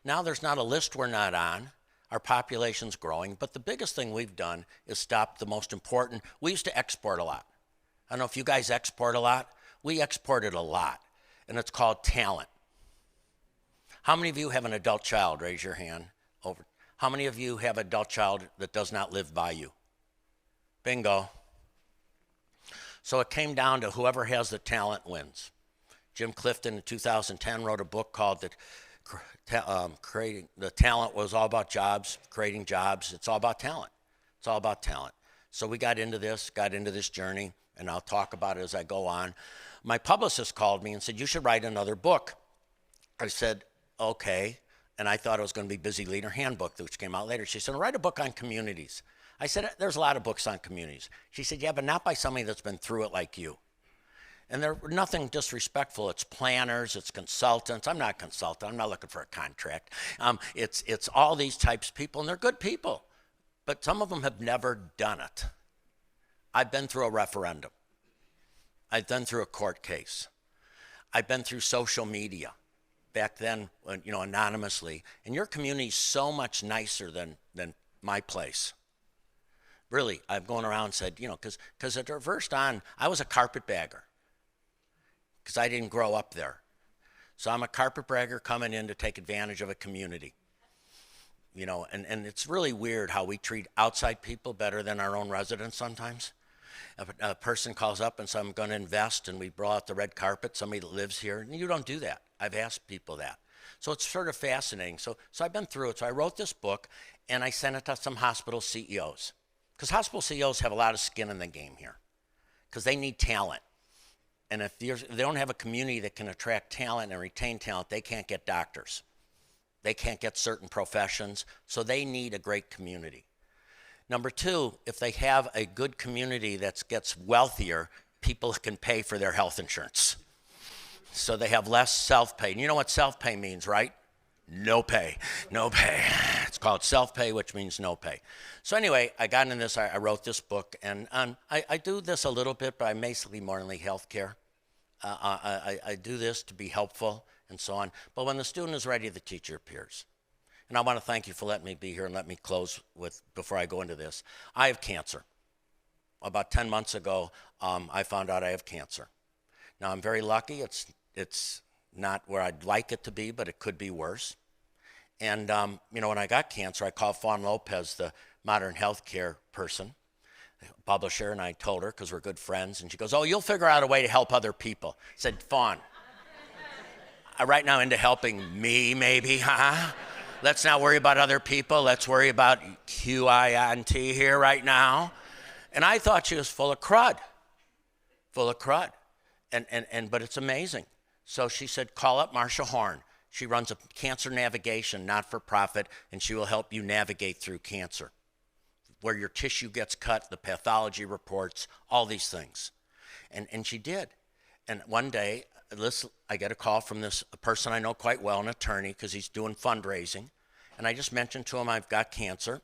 now there's not a list we're not on. Our population's growing, but the biggest thing we've done is stop the most important. We used to export a lot. I don't know if you guys export a lot. We exported a lot, and it's called talent. How many of you have an adult child? Raise your hand. How many of you have an adult child that does not live by you? Bingo. So it came down to whoever has the talent wins. Jim Clifton in 2010 wrote a book called Creating the Talent was all about jobs, creating jobs. It's all about talent. It's all about talent. So we got into this journey, and I'll talk about it as I go on. My publicist called me and said, you should write another book. I said, okay. And I thought it was going to be Busy Leader Handbook, which came out later. She said, write a book on communities. I said, there's a lot of books on communities. She said, yeah, but not by somebody that's been through it like you. And they're nothing disrespectful. It's planners, it's consultants. I'm not a consultant. I'm not looking for a contract. It's all these types of people, and they're good people. But some of them have never done it. I've been through a referendum. I've been through a court case. I've been through social media. Back then, anonymously. And your community's so much nicer than my place. Really, I've gone around and said, because at first on, I was a carpetbagger. Because I didn't grow up there. So I'm a carpetbagger coming in to take advantage of a community. And it's really weird how we treat outside people better than our own residents sometimes. A person calls up and says, I'm going to invest, and we brought out the red carpet, somebody that lives here, and you don't do that. I've asked people that. So it's sort of fascinating. So I've been through it. So I wrote this book, and I sent it to some hospital CEOs. Because hospital CEOs have a lot of skin in the game here. Because they need talent. And if they don't have a community that can attract talent and retain talent, they can't get doctors. They can't get certain professions. So they need a great community. Number two, if they have a good community that gets wealthier, people can pay for their health insurance. So they have less self-pay. And you know what self-pay means, right? No pay. No pay. It's called self-pay, which means no pay. So anyway, I got into this. I wrote this book. And I do this a little bit, but I'm basically mainly healthcare. I do this to be helpful and so on. But when the student is ready, the teacher appears. and I want to thank you for letting me be here and let me close with, before I go into this. I have cancer. About 10 months ago, I found out I have cancer. Now, I'm very lucky. It's not where I'd like it to be, but it could be worse. And, when I got cancer, I called Fawn Lopez, the modern healthcare person, publisher, and I told her, because we're good friends, and she goes, "Oh, you'll figure out a way to help other people." I said, "Fawn, I'm right now into helping me, maybe, huh? Let's not worry about other people. Let's worry about QINT here right now." And I thought she was full of crud. But it's amazing. So she said, "Call up Marcia Horn. She runs a cancer navigation, not-for-profit, and she will help you navigate through cancer, where your tissue gets cut, the pathology reports, all these things." And she did. And one day, I get a call from a person I know quite well, an attorney, because he's doing fundraising. And I just mentioned to him I've got cancer.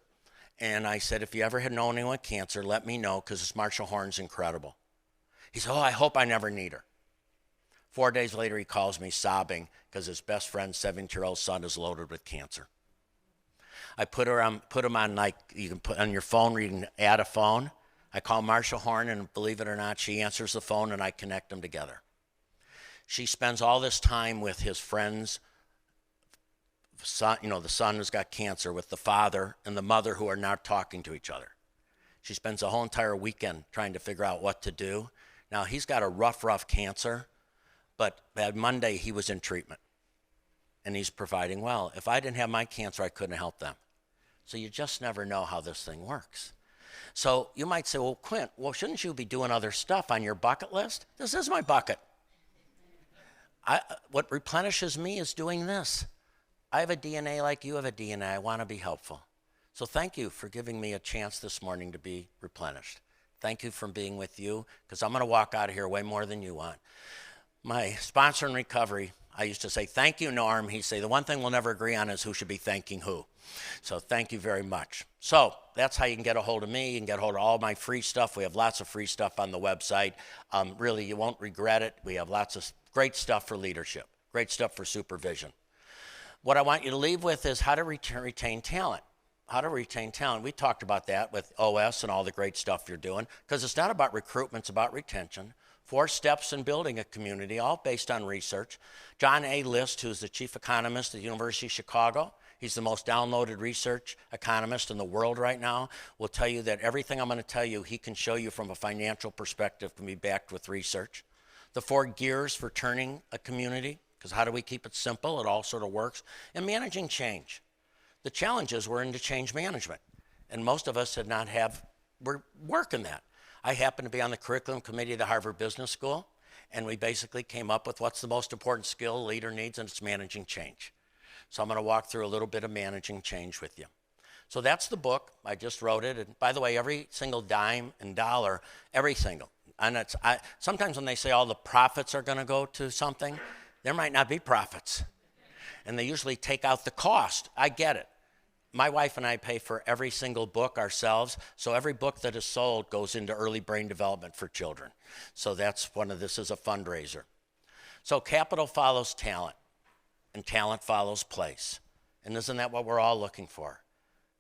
And I said, "If you ever had known anyone with cancer, let me know, because this Marcia Horn's incredible." He said, "Oh, I hope I never need her." 4 days later, he calls me sobbing because his best friend's 17-year-old son is loaded with cancer. I put him on, like, you can put on your phone where you can add a phone. I call Marcia Horn, and believe it or not, she answers the phone, and I connect them together. She spends all this time with his friend's son, the son who's got cancer, with the father and the mother who are not talking to each other. She spends the whole entire weekend trying to figure out what to do. Now, he's got a rough cancer, but by Monday, he was in treatment, and he's providing well. If I didn't have my cancer, I couldn't help them. So you just never know how this thing works. So you might say, "Well, Quint, shouldn't you be doing other stuff on your bucket list?" This is my bucket. What replenishes me is doing this. I have a DNA like you have a DNA. I want to be helpful. So thank you for giving me a chance this morning to be replenished. Thank you for being with you, because I'm going to walk out of here way more than you want. My sponsor in recovery, I used to say, "Thank you, Norm." He'd say, "The one thing we'll never agree on is who should be thanking who." So thank you very much. So that's how you can get a hold of me. You can get a hold of all my free stuff. We have lots of free stuff on the website. Really, you won't regret it. We have lots of great stuff for leadership, great stuff for supervision. What I want you to leave with is how to retain talent. How to retain talent. We talked about that with OS and all the great stuff you're doing, because it's not about recruitment, it's about retention. 4 steps in building a community, all based on research. John A. List, who's the chief economist at the University of Chicago, he's the most downloaded research economist in the world right now, will tell you that everything I'm going to tell you, he can show you from a financial perspective, can be backed with research. The 4 gears for turning a community, because how do we keep it simple? It all sort of works. And managing change. The challenge is we're into change management, and most of us we're working that. I happen to be on the curriculum committee of the Harvard Business School, and we basically came up with what's the most important skill a leader needs, and it's managing change. So I'm going to walk through a little bit of managing change with you. So that's the book. I just wrote it. And by the way, every single dime and dollar, every single. And sometimes when they say all the profits are going to go to something, there might not be profits. And they usually take out the cost. I get it. My wife and I pay for every single book ourselves, so every book that is sold goes into early brain development for children. So this is a fundraiser. So capital follows talent, and talent follows place. And isn't that what we're all looking for?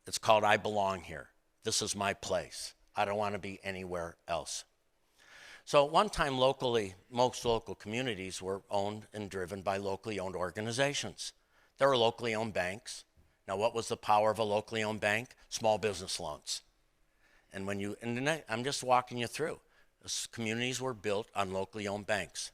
It's called I belong here. This is my place. I don't want to be anywhere else. So at one time locally, most local communities were owned and driven by locally owned organizations. There were locally owned banks. Now, what was the power of a locally owned bank? Small business loans. And I'm just walking you through. Communities were built on locally owned banks.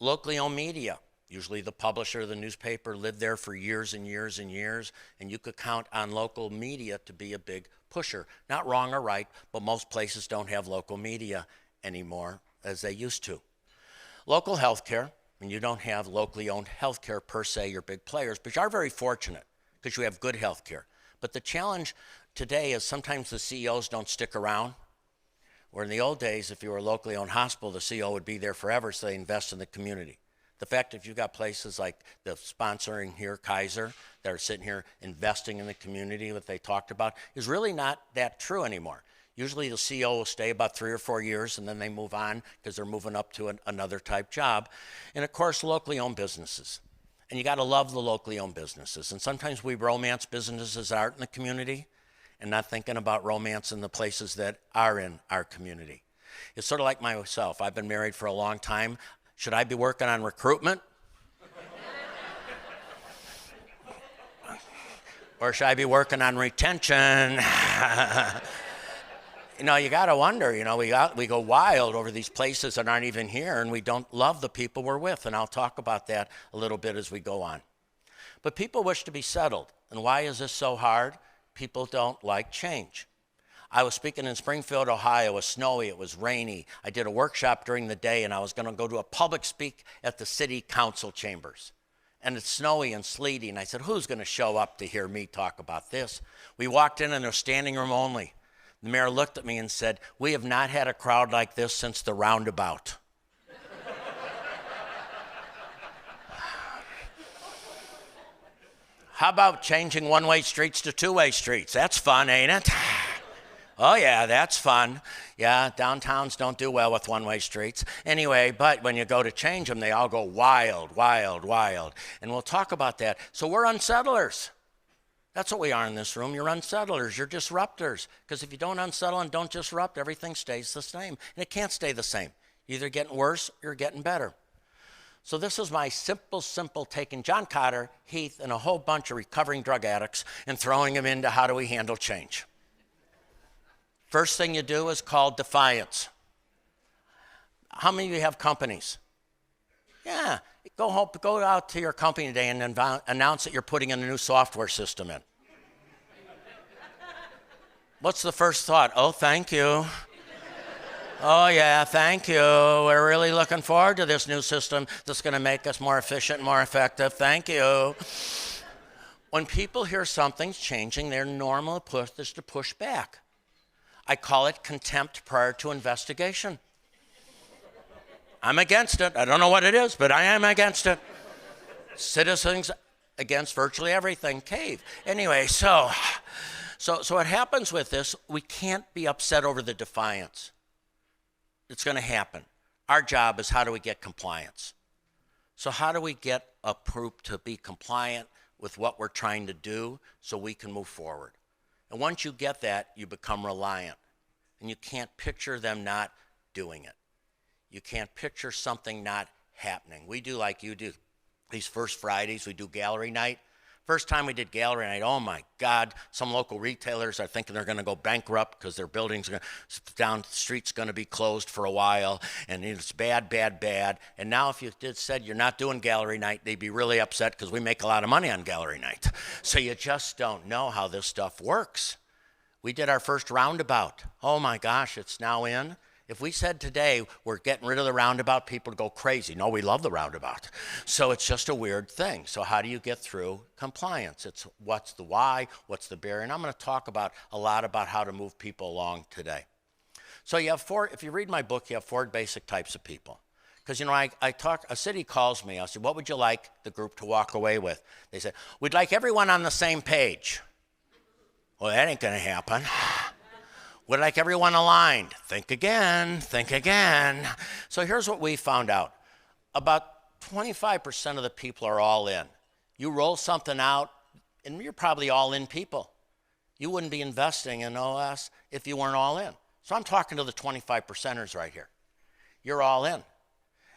Locally owned media, usually the publisher of the newspaper lived there for years and years and years, and you could count on local media to be a big pusher. Not wrong or right, but most places don't have local media anymore as they used to. Local healthcare, and you don't have locally owned healthcare per se, you're big players, but you are very fortunate because you have good healthcare. But the challenge today is sometimes the CEOs don't stick around. Where in the old days, if you were a locally owned hospital, the CEO would be there forever, so they invest in the community. The fact if you've got places like the sponsoring here, Kaiser, that are sitting here investing in the community that they talked about, is really not that true anymore. Usually the CEO will stay about 3 or 4 years and then they move on because they're moving up to another type job. And of course, locally owned businesses. And you got to love the locally owned businesses. And sometimes we romance businesses that aren't in the community and not thinking about romance in the places that are in our community. It's sort of like myself. I've been married for a long time. Should I be working on recruitment? Or should I be working on retention? You know, you got to wonder, you know, we go wild over these places that aren't even here, and we don't love the people we're with. And I'll talk about that a little bit as we go on. But people wish to be settled. And why is this so hard? People don't like change. I was speaking in Springfield, Ohio. It was snowy. It was rainy. I did a workshop during the day, and I was going to go to a public speak at the city council chambers. And it's snowy and sleety. And I said, who's going to show up to hear me talk about this? We walked in, and there was standing room only. The mayor looked at me and said, we have not had a crowd like this since the roundabout. How about changing one-way streets to two-way streets? That's fun, ain't it? Oh yeah, that's fun. Yeah, downtowns don't do well with one-way streets. Anyway, but when you go to change them, they all go wild, wild, wild. And we'll talk about that. So we're unsettlers. That's what we are in this room. You're unsettlers. You're disruptors. Because if you don't unsettle and don't disrupt, everything stays the same. And it can't stay the same. You're either getting worse or you're getting better. So this is my simple taking John Cotter, Heath, and a whole bunch of recovering drug addicts and throwing them into how do we handle change. First thing you do is called defiance. How many of you have companies? Yeah, go out to your company today and announce that you're putting in a new software system in. What's the first thought? Oh, thank you. Oh yeah, thank you. We're really looking forward to this new system that's going to make us more efficient and more effective. Thank you. When people hear something's changing, their normal push is to push back. I call it contempt prior to investigation. I'm against it. I don't know what it is, but I am against it. Citizens against virtually everything. Cave. Anyway, so what happens with this, we can't be upset over the defiance. It's going to happen. Our job is how do we get compliance? So how do we get a group to be compliant with what we're trying to do so we can move forward? And once you get that, you become reliant. And you can't picture them not doing it. You can't picture something not happening. We do like you do. These first Fridays, we do gallery night. First time we did gallery night, oh my God, some local retailers are thinking they're going to go bankrupt because their buildings down the street's going to be closed for a while, and it's bad, bad, bad. And now if you said you're not doing gallery night, they'd be really upset because we make a lot of money on gallery night. So you just don't know how this stuff works. We did our first roundabout. Oh my gosh, it's now in. If we said today we're getting rid of the roundabout, people would go crazy. No, we love the roundabout. So it's just a weird thing. So how do you get through compliance? It's what's the why, what's the barrier? And I'm going to talk a lot about how to move people along today. So you have four, if you read my book, you have four basic types of people. Because, you know, a city calls me. I said, what would you like the group to walk away with? They said, we'd like everyone on the same page. Well, that ain't going to happen. Would like everyone aligned. Think again, think again. So here's what we found out. About 25% of the people are all in. You roll something out, and you're probably all in people. You wouldn't be investing in OS if you weren't all in. So I'm talking to the 25%ers right here. You're all in.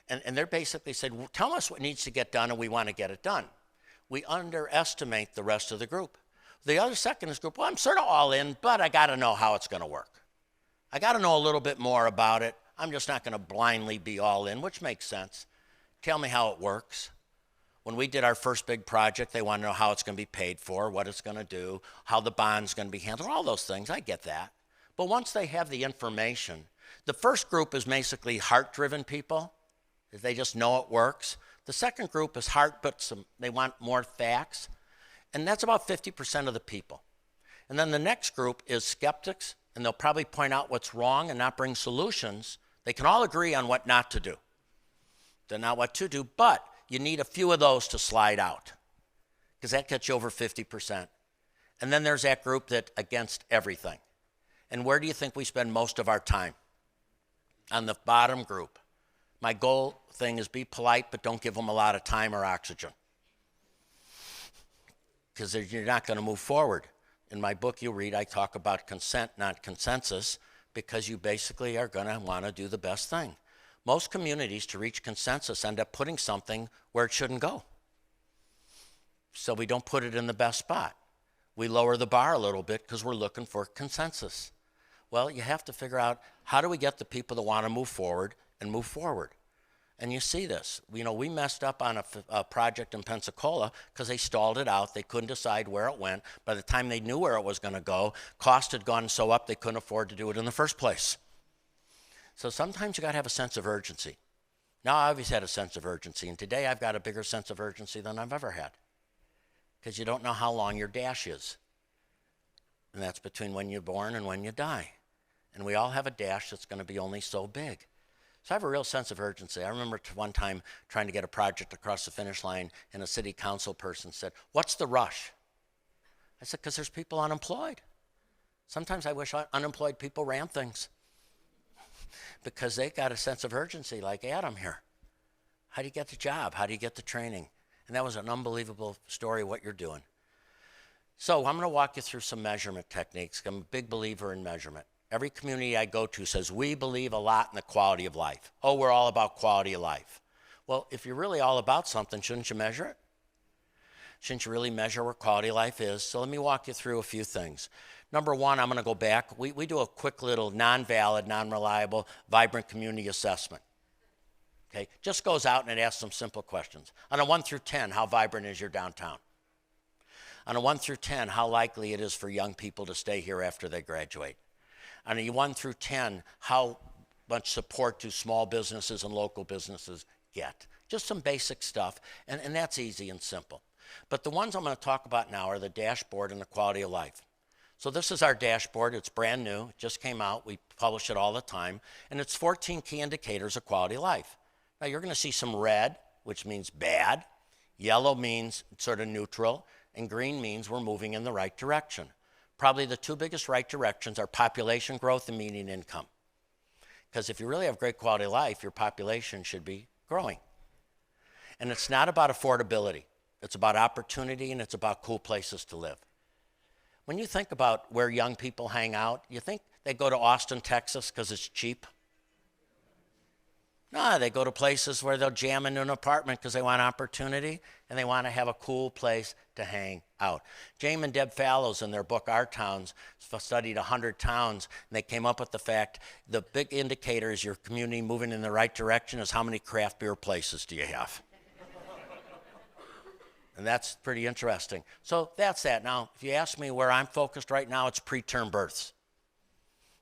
And they're basically said, well, tell us what needs to get done, and we want to get it done. We underestimate the rest of the group. The other second is group, well, I'm sort of all in, but I got to know how it's going to work. I got to know a little bit more about it. I'm just not going to blindly be all in, which makes sense. Tell me how it works. When we did our first big project, they want to know how it's going to be paid for, what it's going to do, how the bond's going to be handled, all those things. I get that. But once they have the information, the first group is basically heart-driven people. They just know it works. The second group is heart, but they want more facts. And that's about 50% of the people. And then the next group is skeptics, and they'll probably point out what's wrong and not bring solutions. They can all agree on what not to do. They're not what to do, but you need a few of those to slide out, because that gets you over 50%. And then there's that group that against everything. And where do you think we spend most of our time? On the bottom group. My goal thing is be polite, but don't give them a lot of time or oxygen. because you're not going to move forward. In my book you read, I talk about consent, not consensus, because you basically are going to want to do the best thing. Most communities, to reach consensus, end up putting something where it shouldn't go. So we don't put it in the best spot. We lower the bar a little bit because we're looking for consensus. Well, you have to figure out, how do we get the people that want to move forward and move forward? And you see this. You know, we messed up on a project in Pensacola because they stalled it out. They couldn't decide where it went. By the time they knew where it was going to go, cost had gone so up they couldn't afford to do it in the first place. So sometimes you got to have a sense of urgency. Now, I always had a sense of urgency, and today I've got a bigger sense of urgency than I've ever had, because you don't know how long your dash is. And that's between when you're born and when you die. And we all have a dash that's going to be only so big. So I have a real sense of urgency. I remember one time trying to get a project across the finish line, and a city council person said, "What's the rush?" I said, "Because there's people unemployed." Sometimes I wish unemployed people ran things, because they got a sense of urgency like Adam here. How do you get the job? How do you get the training? And that was an unbelievable story what you're doing. So I'm going to walk you through some measurement techniques. I'm a big believer in measurement. Every community I go to says, we believe a lot in the quality of life. Oh, we're all about quality of life. Well, if you're really all about something, shouldn't you measure it? Shouldn't you really measure where quality of life is? So let me walk you through a few things. Number one, I'm going to go back. We do a quick little non-valid, non-reliable, vibrant community assessment. Okay, just goes out and it asks some simple questions. On a 1 through 10, how vibrant is your downtown? On a 1 through 10, how likely it is for young people to stay here after they graduate? On a 1 through 10, how much support do small businesses and local businesses get? Just some basic stuff, and that's easy and simple. But the ones I'm going to talk about now are the dashboard and the quality of life. So this is our dashboard. It's brand new. It just came out. We publish it all the time. And it's 14 key indicators of quality of life. Now you're going to see some red, which means bad. Yellow means sort of neutral. And green means we're moving in the right direction. Probably the two biggest right directions are population growth and median income. Because if you really have great quality of life, your population should be growing. And it's not about affordability. It's about opportunity, and it's about cool places to live. When you think about where young people hang out, you think they go to Austin, Texas because it's cheap? No, they go to places where they'll jam into an apartment because they want opportunity and they want to have a cool place to hang out. James and Deb Fallows, in their book, Our Towns, studied 100 towns, and they came up with the fact the big indicator is your community moving in the right direction is how many craft beer places do you have? And that's pretty interesting. So that's that. Now, if you ask me where I'm focused right now, it's preterm births.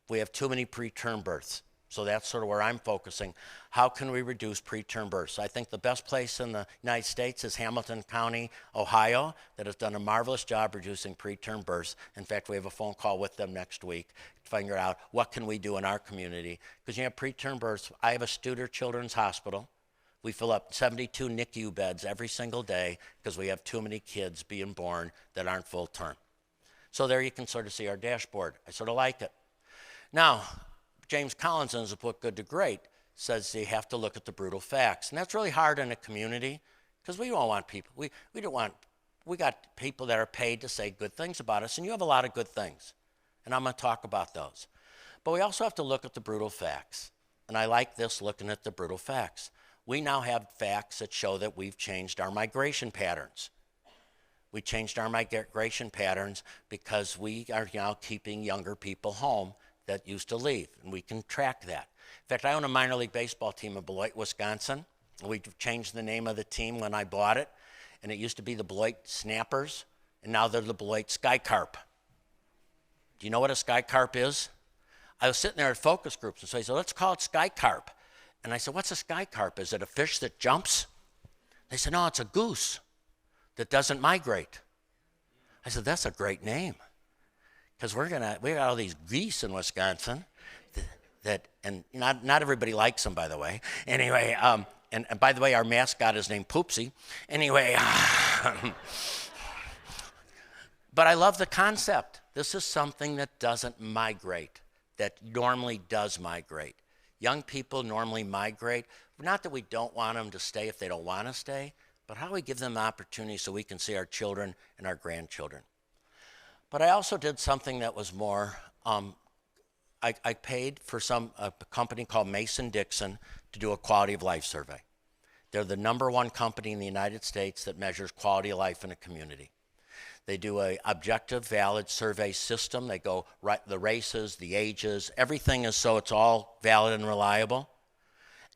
We have too many preterm births. So that's sort of where I'm focusing. How can we reduce preterm births? I think the best place in the United States is Hamilton County, Ohio, that has done a marvelous job reducing preterm births. In fact, we have a phone call with them next week to figure out what can we do in our community. Because you have preterm births. I have a Studer Children's Hospital. We fill up 72 NICU beds every single day because we have too many kids being born that aren't full term. So there you can sort of see our dashboard. I sort of like it. Now, James Collins in his book, Good to Great, says you have to look at the brutal facts. And that's really hard in a community because we don't want people, we got people that are paid to say good things about us, and you have a lot of good things. And I'm going to talk about those. But we also have to look at the brutal facts. And I like this, looking at the brutal facts. We now have facts that show that we've changed our migration patterns. We changed our migration patterns because we are now keeping younger people home that used to leave, and we can track that. In fact, I own a minor league baseball team in Beloit, Wisconsin. We changed the name of the team when I bought it, and it used to be the Beloit Snappers, and now they're the Beloit Sky Carp. Do you know what a Sky Carp is? I was sitting there at focus groups, and so he said, let's call it Sky Carp. And I said, what's a Sky Carp? Is it a fish that jumps? They said, no, it's a goose that doesn't migrate. I said, that's a great name. Because we got all these geese in Wisconsin and not everybody likes them, by the way. Anyway, and by the way, our mascot is named Poopsie. Anyway, but I love the concept. This is something that doesn't migrate, that normally does migrate. Young people normally migrate. Not that we don't want them to stay if they don't want to stay, but how do we give them the opportunity so we can see our children and our grandchildren? But I also did something that was more, I paid for a company called Mason-Dixon to do a quality of life survey. They're the #1 company in the United States that measures quality of life in a community. They do a objective, valid survey system. They go the races, the ages, everything is so it's all valid and reliable.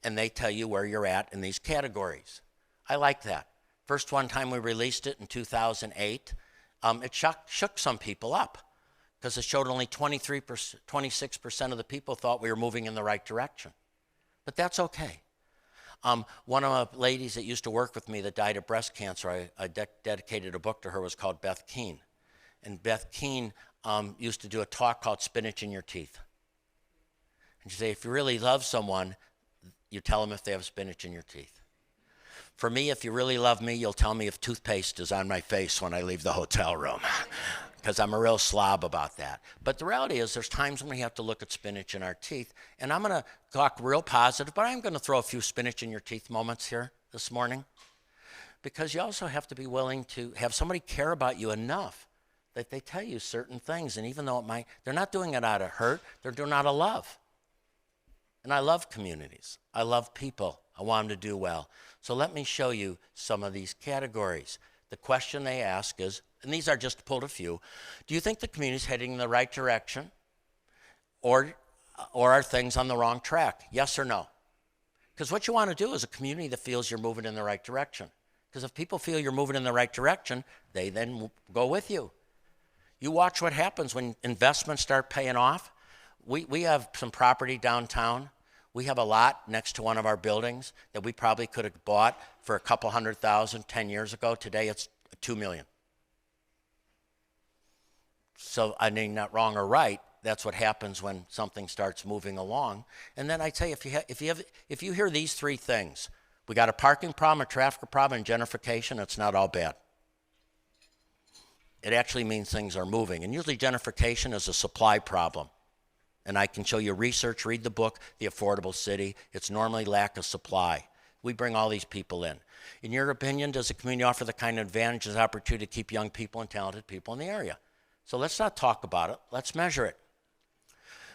And they tell you where you're at in these categories. I like that. First one time we released it in 2008, it shook some people up because it showed only 26% of the people thought we were moving in the right direction. But that's okay. One of the ladies that used to work with me that died of breast cancer, I dedicated a book to her, was called Beth Keene. And Beth Keene used to do a talk called Spinach in Your Teeth. And she'd say, if you really love someone, you tell them if they have spinach in your teeth. For me, if you really love me, you'll tell me if toothpaste is on my face when I leave the hotel room, because I'm a real slob about that. But the reality is there's times when we have to look at spinach in our teeth, and I'm going to talk real positive, but I'm going to throw a few spinach in your teeth moments here this morning, because you also have to be willing to have somebody care about you enough that they tell you certain things, and even though they're not doing it out of hurt, they're doing it out of love. And I love communities. I love people. I want them to do well. So let me show you some of these categories. The question they ask is, and these are just pulled a few, do you think the community is heading in the right direction, or are things on the wrong track? Yes or no? Because what you want to do is a community that feels you're moving in the right direction. Because if people feel you're moving in the right direction, they then go with you. You watch what happens when investments start paying off. We have some property downtown. We have a lot next to one of our buildings that we probably could have bought for a couple $100,000 10 years ago. Today it's $2 million. So I mean, not wrong or right. That's what happens when something starts moving along. And then I tell you, if you hear these three things, we got a parking problem, a traffic problem, and gentrification, it's not all bad. It actually means things are moving. And usually gentrification is a supply problem. And I can show you research, read the book, The Affordable City. It's normally lack of supply. We bring all these people in. In your opinion, does the community offer the kind of advantages and opportunity to keep young people and talented people in the area? So let's not talk about it. Let's measure it.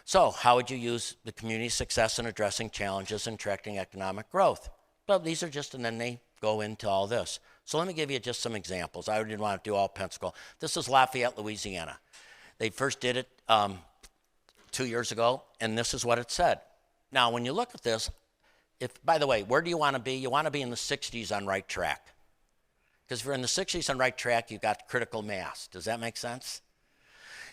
So how would you use the community's success in addressing challenges and attracting economic growth? Well, these are just, and then they go into all this. So let me give you just some examples. I didn't want to do all Pensacola. This is Lafayette, Louisiana. They first did it 2 years ago, and this is what it said. Now, when you look at this, by the way, where do you want to be? You want to be in the 60s on right track. Because if you're in the 60s on right track, you've got critical mass. Does that make sense?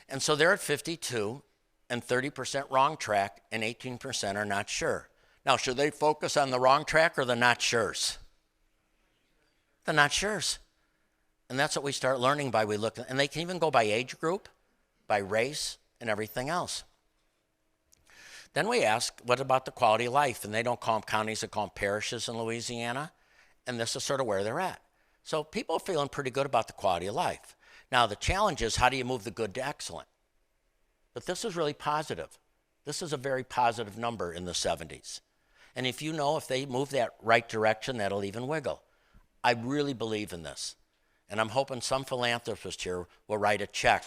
And so they're at 52, and 30% wrong track, and 18% are not sure. Now, should they focus on the wrong track or the not sures? The not sures. And that's what we start learning by we look, and they can even go by age group, by race, and everything else. Then we ask, what about the quality of life? And they don't call them counties, they call them parishes in Louisiana. And this is sort of where they're at. So people are feeling pretty good about the quality of life. Now, the challenge is, how do you move the good to excellent? But this is really positive. This is a very positive number in the 70s. And if you know if they move that right direction, that'll even wiggle. I really believe in this. And I'm hoping some philanthropist here will write a check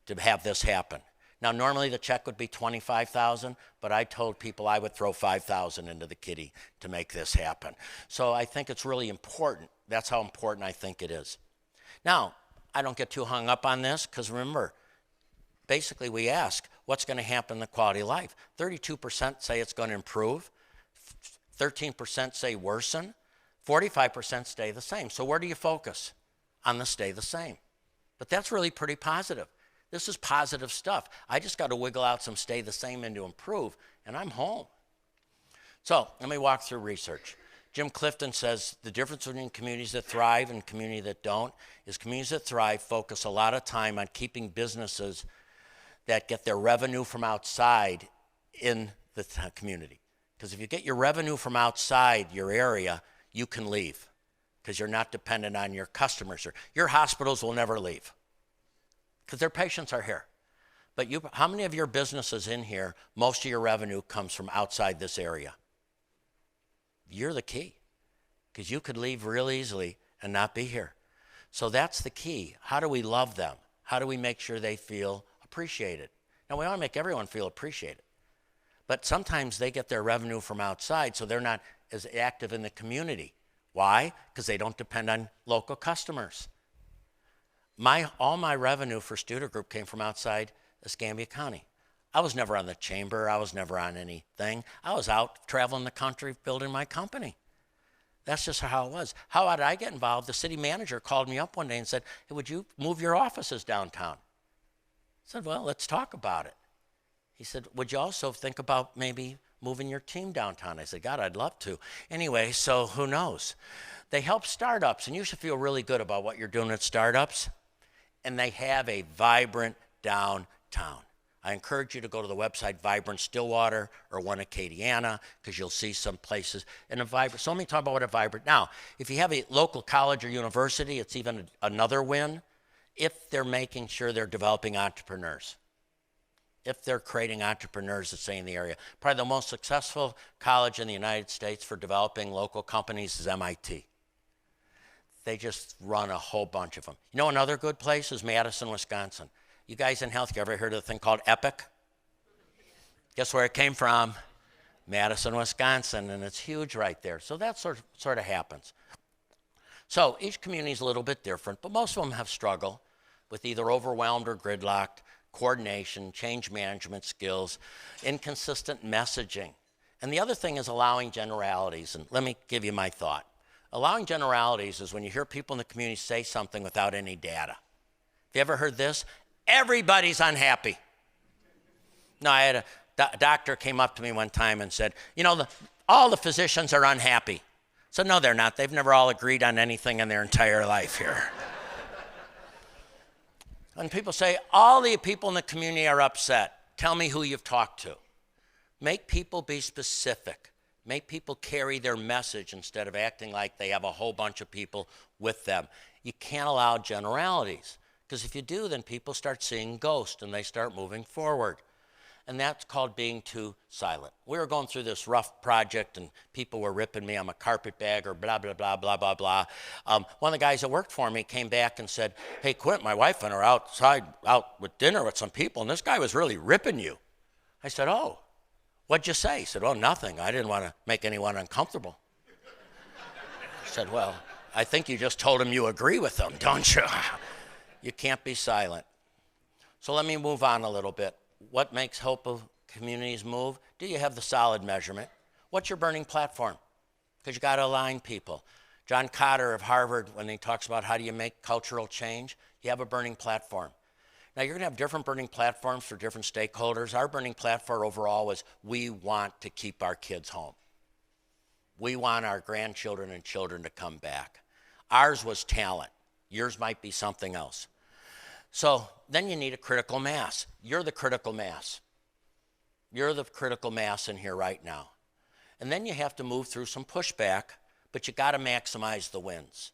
to have this happen. Now, normally the check would be $25,000, but I told people I would throw $5,000 into the kitty to make this happen. So I think it's really important. That's how important I think it is. Now, I don't get too hung up on this, because remember, basically we ask, what's going to happen in the quality of life? 32% say it's going to improve, 13% say worsen, 45% stay the same. So where do you focus? On the stay the same. But that's really pretty positive. This is positive stuff. I just got to wiggle out some stay the same and to improve, and I'm home. So let me walk through research. Jim Clifton says the difference between communities that thrive and communities that don't is communities that thrive focus a lot of time on keeping businesses that get their revenue from outside in the community. Because if you get your revenue from outside your area, you can leave, because you're not dependent on your customers. Your hospitals will never leave, because their patients are here. But how many of your businesses in here, most of your revenue comes from outside this area? You're the key. because you could leave real easily and not be here. So that's the key. How do we love them? How do we make sure they feel appreciated? Now, we want to make everyone feel appreciated. But sometimes they get their revenue from outside, so they're not as active in the community. Why? Because they don't depend on local customers. All my revenue for Studer Group came from outside Escambia County. I was never on the chamber. I was never on anything. I was out traveling the country building my company. That's just how it was. How did I get involved? The city manager called me up one day and said, hey, would you move your offices downtown? I said, well, let's talk about it. He said, would you also think about maybe moving your team downtown? I said, God, I'd love to. Anyway, so who knows? They help startups, and you should feel really good about what you're doing at startups. And they have a vibrant downtown. I encourage you to go to the website Vibrant Stillwater or one at Acadiana, because you'll see some places in a vibrant. So let me talk about what a vibrant. Now, if you have a local college or university, it's even another win if they're making sure they're developing entrepreneurs. If they're creating entrepreneurs that stay in the area. Probably the most successful college in the United States for developing local companies is MIT. They just run a whole bunch of them. You know, another good place is Madison, Wisconsin. You guys in healthcare ever heard of a thing called EPIC? Guess where it came from? Madison, Wisconsin, and it's huge right there. So that sort of happens. So each community is a little bit different, but most of them have struggled with either overwhelmed or gridlocked, coordination, change management skills, inconsistent messaging. And the other thing is allowing generalities, and let me give you my thought. Allowing generalities is when you hear people in the community say something without any data. Have you ever heard this? Everybody's unhappy. No, I had a doctor came up to me one time and said, you know, all the physicians are unhappy. So no, they're not. They've never all agreed on anything in their entire life here. When people say, all the people in the community are upset, tell me who you've talked to. Make people be specific. Make people carry their message instead of acting like they have a whole bunch of people with them. You can't allow generalities, because if you do, then people start seeing ghosts and they start moving forward. And that's called being too silent. We were going through this rough project and people were ripping me. I'm a carpetbagger, blah, blah, blah, blah, blah, blah. One of the guys that worked for me came back and said, hey, Quint, my wife and I are outside out with dinner with some people, and this guy was really ripping you. I said, oh, what'd you say? He said, oh, nothing. I didn't want to make anyone uncomfortable. I said, well, I think you just told him you agree with them, don't you? You can't be silent. So let me move on a little bit. What makes hope of communities move? Do you have the solid measurement? What's your burning platform? Because you got to align people. John Cotter of Harvard, when he talks about how do you make cultural change, you have a burning platform. Now, you're going to have different burning platforms for different stakeholders. Our burning platform overall was we want to keep our kids home. We want our grandchildren and children to come back. Ours was talent. Yours might be something else. So then you need a critical mass. You're the critical mass. You're the critical mass in here right now. And then you have to move through some pushback, but you got to maximize the wins.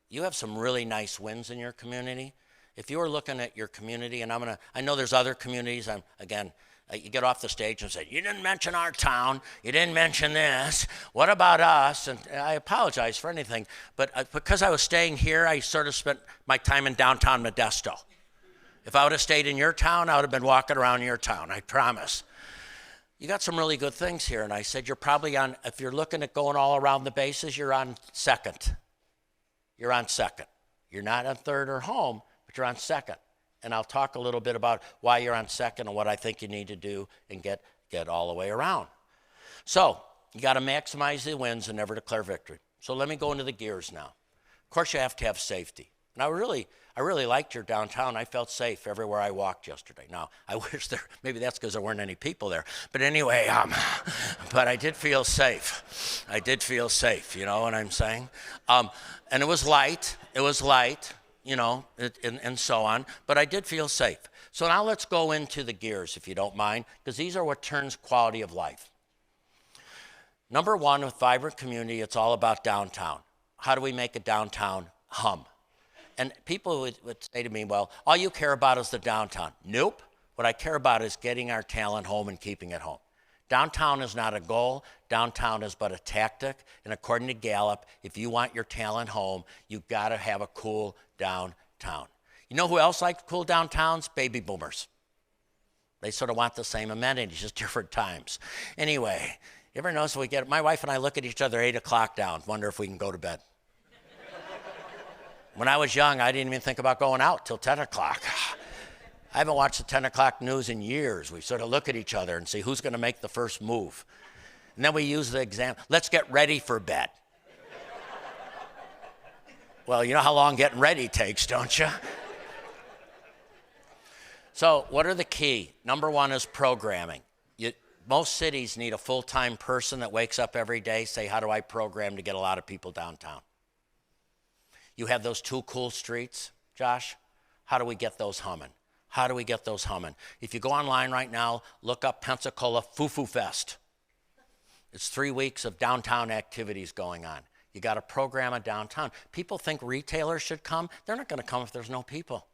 You have some really nice wins in your community. If you were looking at your community, and I know there's other communities, you get off the stage and say, you didn't mention our town, you didn't mention this, what about us? And I apologize for anything, but because I was staying here, I sort of spent my time in downtown Modesto. If I would have stayed in your town, I would have been walking around your town, I promise. You got some really good things here, and I said you're probably on, if you're looking at going all around the bases, you're on second. You're on second. You're not on third or home, but you're on second. And I'll talk a little bit about why you're on second and what I think you need to do and get all the way around. So you got to maximize the wins and never declare victory. So let me go into the gears now. Of course, you have to have safety. And I really liked your downtown. I felt safe everywhere I walked yesterday. Now, I wish maybe that's because there weren't any people there. But anyway, but I did feel safe. I did feel safe, you know what I'm saying? And it was light. You know, and so on, but I did feel safe. So now let's go into the gears, if you don't mind, because these are what turns quality of life. Number one, with vibrant community, it's all about downtown. How do we make a downtown hum? And people would say to me, well, all you care about is the downtown. Nope. What I care about is getting our talent home and keeping it home. Downtown is not a goal. Downtown is but a tactic. And according to Gallup, if you want your talent home, you've got to have a cool downtown. You know who else likes cool downtowns? Baby boomers. They sort of want the same amenities, just different times. Anyway, you ever notice my wife and I look at each other 8 o'clock down, wonder if we can go to bed. When I was young, I didn't even think about going out till 10 o'clock. I haven't watched the 10 o'clock news in years. We sort of look at each other and see who's going to make the first move. And then we use the example, let's get ready for bed. Well, you know how long getting ready takes, don't you? So what are the key? Number one is programming. Most cities need a full-time person that wakes up every day, say, how do I program to get a lot of people downtown? You have those 2 cool streets, Josh. How do we get those humming? How do we get those humming? If you go online right now, look up Pensacola Foo-Foo Fest. It's 3 weeks of downtown activities going on. You got to program a downtown. People think retailers should come. They're not going to come if there's no people.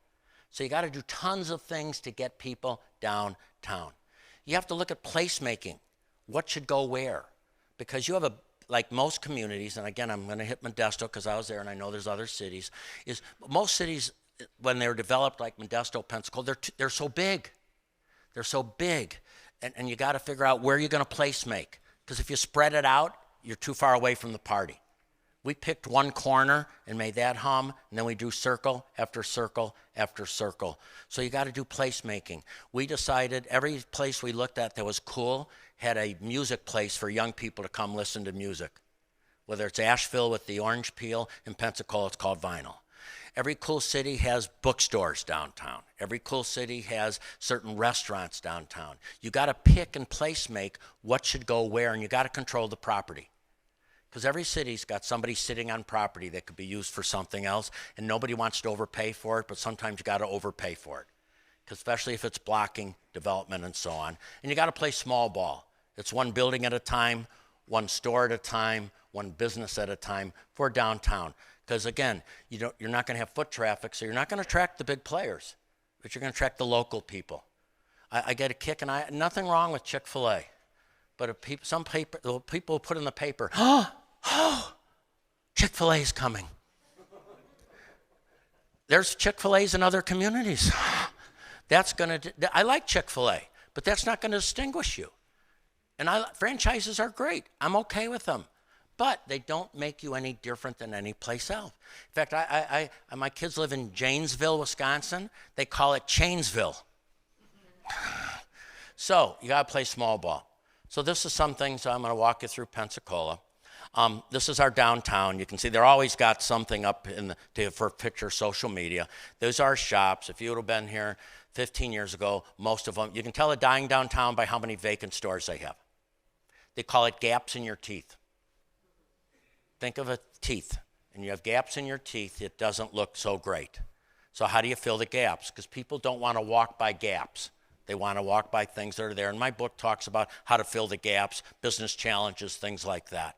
So you got to do tons of things to get people downtown. You have to look at placemaking. What should go where? Because you have like most communities, and again, I'm going to hit Modesto because I was there and I know there's other cities, is most cities, when they're developed like Modesto, Pensacola, they're so big. They're so big. And you got to figure out where you're going to place make. Because if you spread it out, you're too far away from the party. We picked one corner and made that hum, and then we do circle after circle after circle. So you got to do placemaking. We decided every place we looked at that was cool had a music place for young people to come listen to music. Whether it's Asheville with the orange peel, in Pensacola it's called vinyl. Every cool city has bookstores downtown. Every cool city has certain restaurants downtown. You got to pick and place make what should go where, and you got to control the property. Because every city's got somebody sitting on property that could be used for something else, and nobody wants to overpay for it, but sometimes you got to overpay for it. Especially if it's blocking development and so on. And you got to play small ball. It's one building at a time, one store at a time, one business at a time for downtown. Because again, you're not going to have foot traffic, so you're not going to attract the big players, but you're going to attract the local people. I get a kick, and nothing wrong with Chick-fil-A, but if people put in the paper, oh, Chick-fil-A is coming. There's Chick-fil-A's in other communities. I like Chick-fil-A, but that's not going to distinguish you. And franchises are great. I'm okay with them. But they don't make you any different than any place else. In fact, my kids live in Janesville, Wisconsin. They call it Chainsville. So you got to play small ball. So this is some things I'm going to walk you through Pensacola. This is our downtown. You can see they're always got something up for picture social media. Those are shops. If you would have been here 15 years ago, most of them, you can tell a dying downtown by how many vacant stores they have. They call it gaps in your teeth. Think of a teeth, and you have gaps in your teeth, it doesn't look so great. So how do you fill the gaps? Because people don't want to walk by gaps. They want to walk by things that are there. And my book talks about how to fill the gaps, business challenges, things like that.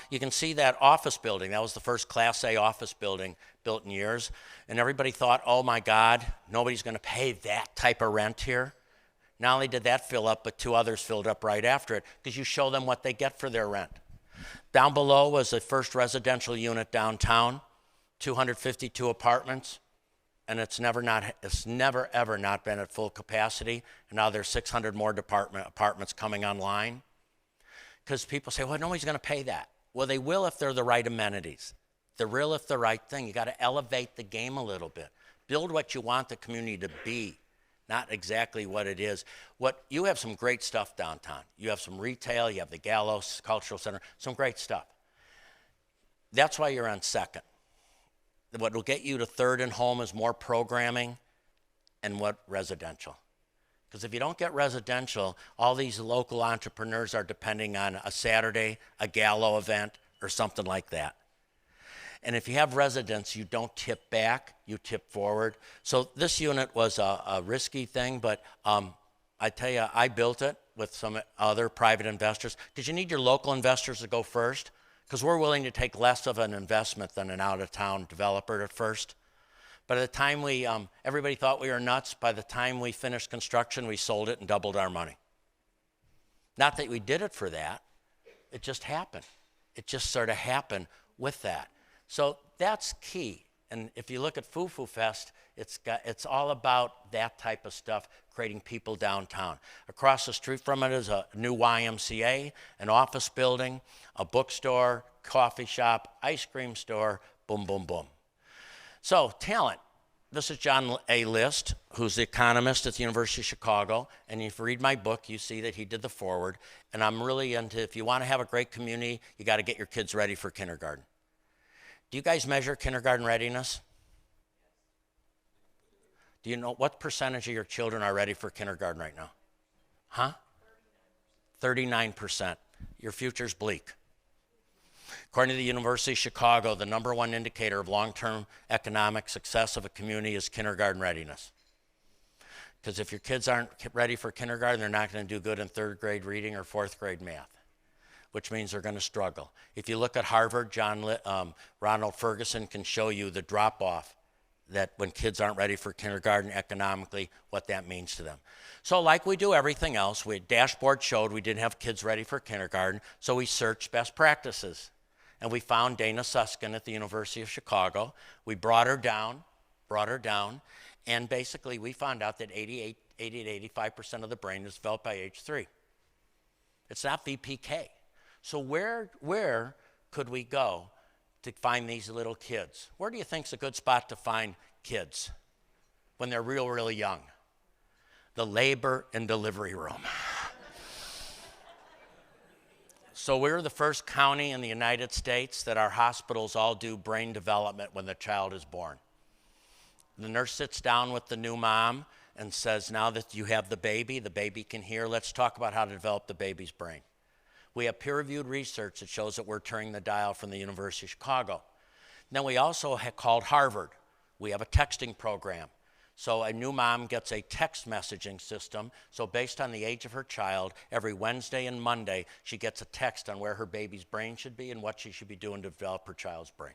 You can see that office building. That was the first Class A office building built in years. And everybody thought, oh my God, nobody's going to pay that type of rent here. Not only did that fill up, but 2 others filled up right after it because you show them what they get for their rent. Down below was the first residential unit downtown, 252 apartments, and it's never ever not been at full capacity. And now there's 600 more apartments coming online. Because people say, well, nobody's going to pay that. Well, they will if they're the right amenities. They're real if the right thing. You got to elevate the game a little bit. Build what you want the community to be, not exactly what it is. You have some great stuff downtown. You have some retail, you have the Gallows Cultural Center, some great stuff. That's why you're on second. What will get you to third and home is more programming and what residential. Because if you don't get residential, all these local entrepreneurs are depending on a Saturday, a Gallo event, or something like that. And if you have residents, you don't tip back, you tip forward. So this unit was a risky thing, but I tell you, I built it with some other private investors because you need your local investors to go first because we're willing to take less of an investment than an out-of-town developer at first. But at the time everybody thought we were nuts. By the time we finished construction, we sold it and doubled our money. Not that we did it for that. It just happened. It just sort of happened with that. So that's key. And if you look at Foo Foo Fest, it's all about that type of stuff, creating people downtown. Across the street from it is a new YMCA, an office building, a bookstore, coffee shop, ice cream store, boom, boom, boom. So talent. This is John A. List, who's the economist at the University of Chicago. And if you read my book, you see that he did the foreword. And I'm really into, if you want to have a great community, you got to get your kids ready for kindergarten. Do you guys measure kindergarten readiness? Do you know what percentage of your children are ready for kindergarten right now? Huh? 39%. Your future's bleak. According to the University of Chicago, the #1 indicator of long-term economic success of a community is kindergarten readiness. Because if your kids aren't ready for kindergarten, they're not going to do good in 3rd grade reading or 4th grade math, which means they're going to struggle. If you look at Harvard, Ronald Ferguson can show you the drop-off that when kids aren't ready for kindergarten economically, what that means to them. So like we do everything else, dashboard showed we didn't have kids ready for kindergarten, so we searched best practices. And we found Dana Susskind at the University of Chicago. We brought her down, and basically we found out that 80 to 85% of the brain is developed by age 3. It's not VPK. So where could we go to find these little kids? Where do you think is a good spot to find kids when they're really young? The labor and delivery room. So we're the first county in the United States that our hospitals all do brain development when the child is born. The nurse sits down with the new mom and says, now that you have the baby can hear, let's talk about how to develop the baby's brain. We have peer-reviewed research that shows that we're turning the dial from the University of Chicago. Then we also called Harvard. We have a texting program. So a new mom gets a text messaging system. So based on the age of her child, every Wednesday and Monday, she gets a text on where her baby's brain should be and what she should be doing to develop her child's brain.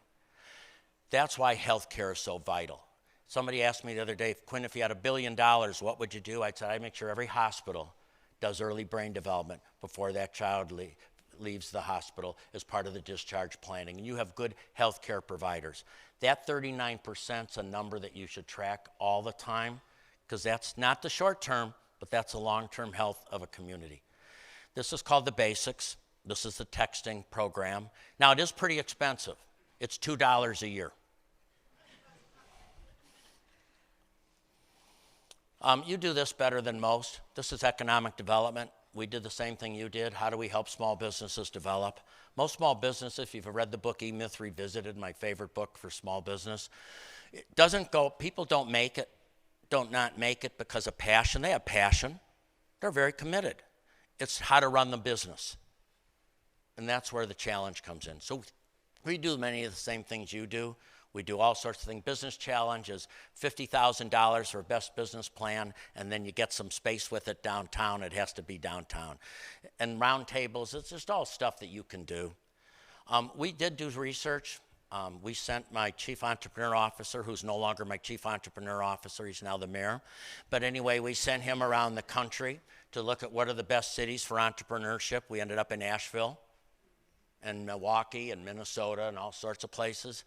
That's why healthcare is so vital. Somebody asked me the other day, Quinn, if you had $1 billion, what would you do? I said, I'd make sure every hospital does early brain development before that child leaves the hospital as part of the discharge planning. And you have good healthcare providers. That 39% is a number that you should track all the time, because that's not the short term, but that's the long-term health of a community. This is called the basics. This is the texting program. Now, it is pretty expensive. It's $2 a year. You do this better than most. This is economic development. We did the same thing you did. How do we help small businesses develop? Most small businesses, if you've read the book E-Myth Revisited, my favorite book for small business, it doesn't go, people don't not make it because of passion. They have passion. They're very committed. It's how to run the business. And that's where the challenge comes in. So we do many of the same things you do. We do all sorts of things. Business challenge is $50,000 for a best business plan, and then you get some space with it downtown. It has to be downtown. And round tables, it's just all stuff that you can do. We did do research. We sent my chief entrepreneur officer, who's no longer my chief entrepreneur officer, he's now the mayor. But anyway, we sent him around the country to look at what are the best cities for entrepreneurship. We ended up in Asheville and Milwaukee and Minnesota and all sorts of places.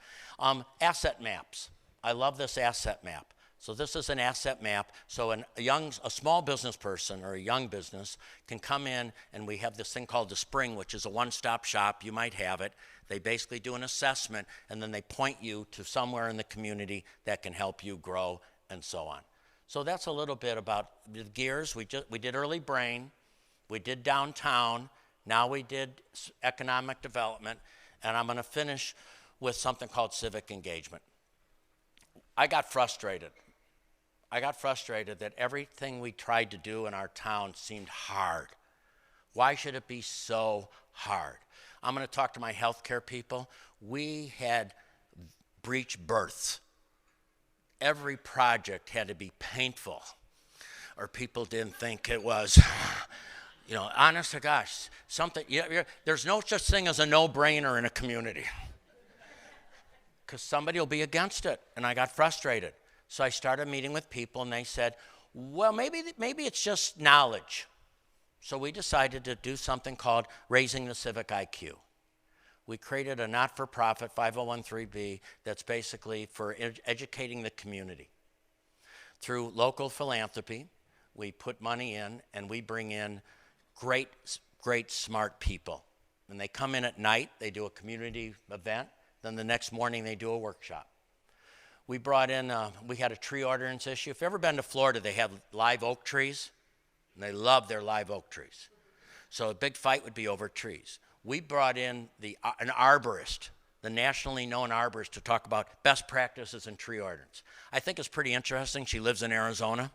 Asset maps. I love this asset map. So this is an asset map. So a small business person or a young business can come in, and we have this thing called the Spring, which is a one-stop shop. You might have it. They basically do an assessment, and then they point you to somewhere in the community that can help you grow and so on. So that's a little bit about the gears. We did early brain. We did downtown. Now we did economic development, and I'm going to finish with something called civic engagement. I got frustrated that everything we tried to do in our town seemed hard. Why should it be so hard? I'm going to talk to my healthcare people. We had breech births. Every project had to be painful, or people didn't think it was. You know, honest to gosh, there's no such thing as a no-brainer in a community, because somebody will be against it, and I got frustrated. So I started meeting with people, and they said, well, maybe it's just knowledge. So we decided to do something called Raising the Civic IQ. We created a not-for-profit 501(c)(3) that's basically for educating the community. Through local philanthropy, we put money in and we bring in great, smart people. When they come in at night, they do a community event. Then the next morning, they do a workshop. We brought in, we had a tree ordinance issue. If you've ever been to Florida, they have live oak trees, and they love their live oak trees. So a big fight would be over trees. We brought in an arborist, the nationally known arborist, to talk about best practices in tree ordinance. I think it's pretty interesting. She lives in Arizona.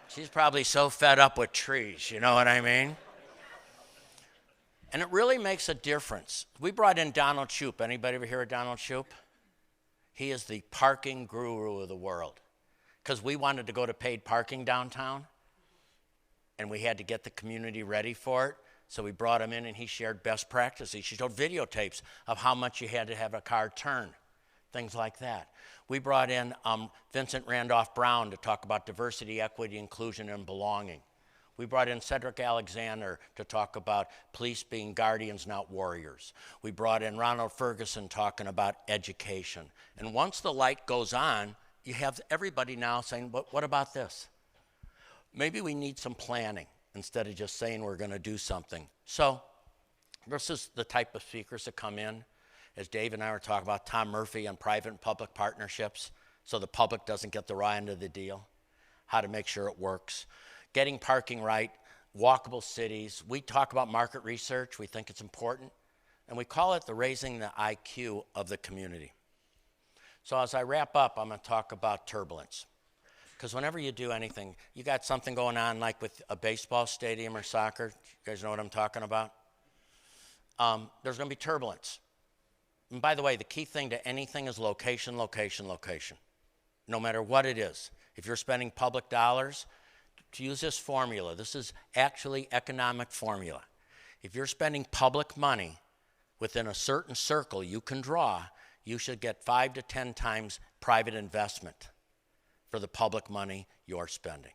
She's probably so fed up with trees, you know what I mean? And it really makes a difference. We brought in Donald Shoup. Anybody ever hear of Donald Shoup? He is the parking guru of the world. Because we wanted to go to paid parking downtown, and we had to get the community ready for it. So we brought him in, and he shared best practices. He showed videotapes of how much you had to have a car turn, things like that. We brought in Vincent Randolph Brown to talk about diversity, equity, inclusion, and belonging. We brought in Cedric Alexander to talk about police being guardians, not warriors. We brought in Ronald Ferguson talking about education. And once the light goes on, you have everybody now saying, what about this? Maybe we need some planning instead of just saying we're going to do something. So this is the type of speakers that come in. As Dave and I were talking about, Tom Murphy on private and public partnerships, so the public doesn't get the raw end of the deal, how to make sure it works. Getting parking right, walkable cities. We talk about market research. We think it's important. And we call it the raising the IQ of the community. So as I wrap up, I'm going to talk about turbulence. Because whenever you do anything, you got something going on like with a baseball stadium or soccer. You guys know what I'm talking about? There's going to be turbulence. And by the way, the key thing to anything is location, location, location. No matter what it is. If you're spending public dollars, to use this formula, this is actually economic formula. If you're spending public money within a certain circle you can draw, you should get 5 to 10 times private investment for the public money you're spending.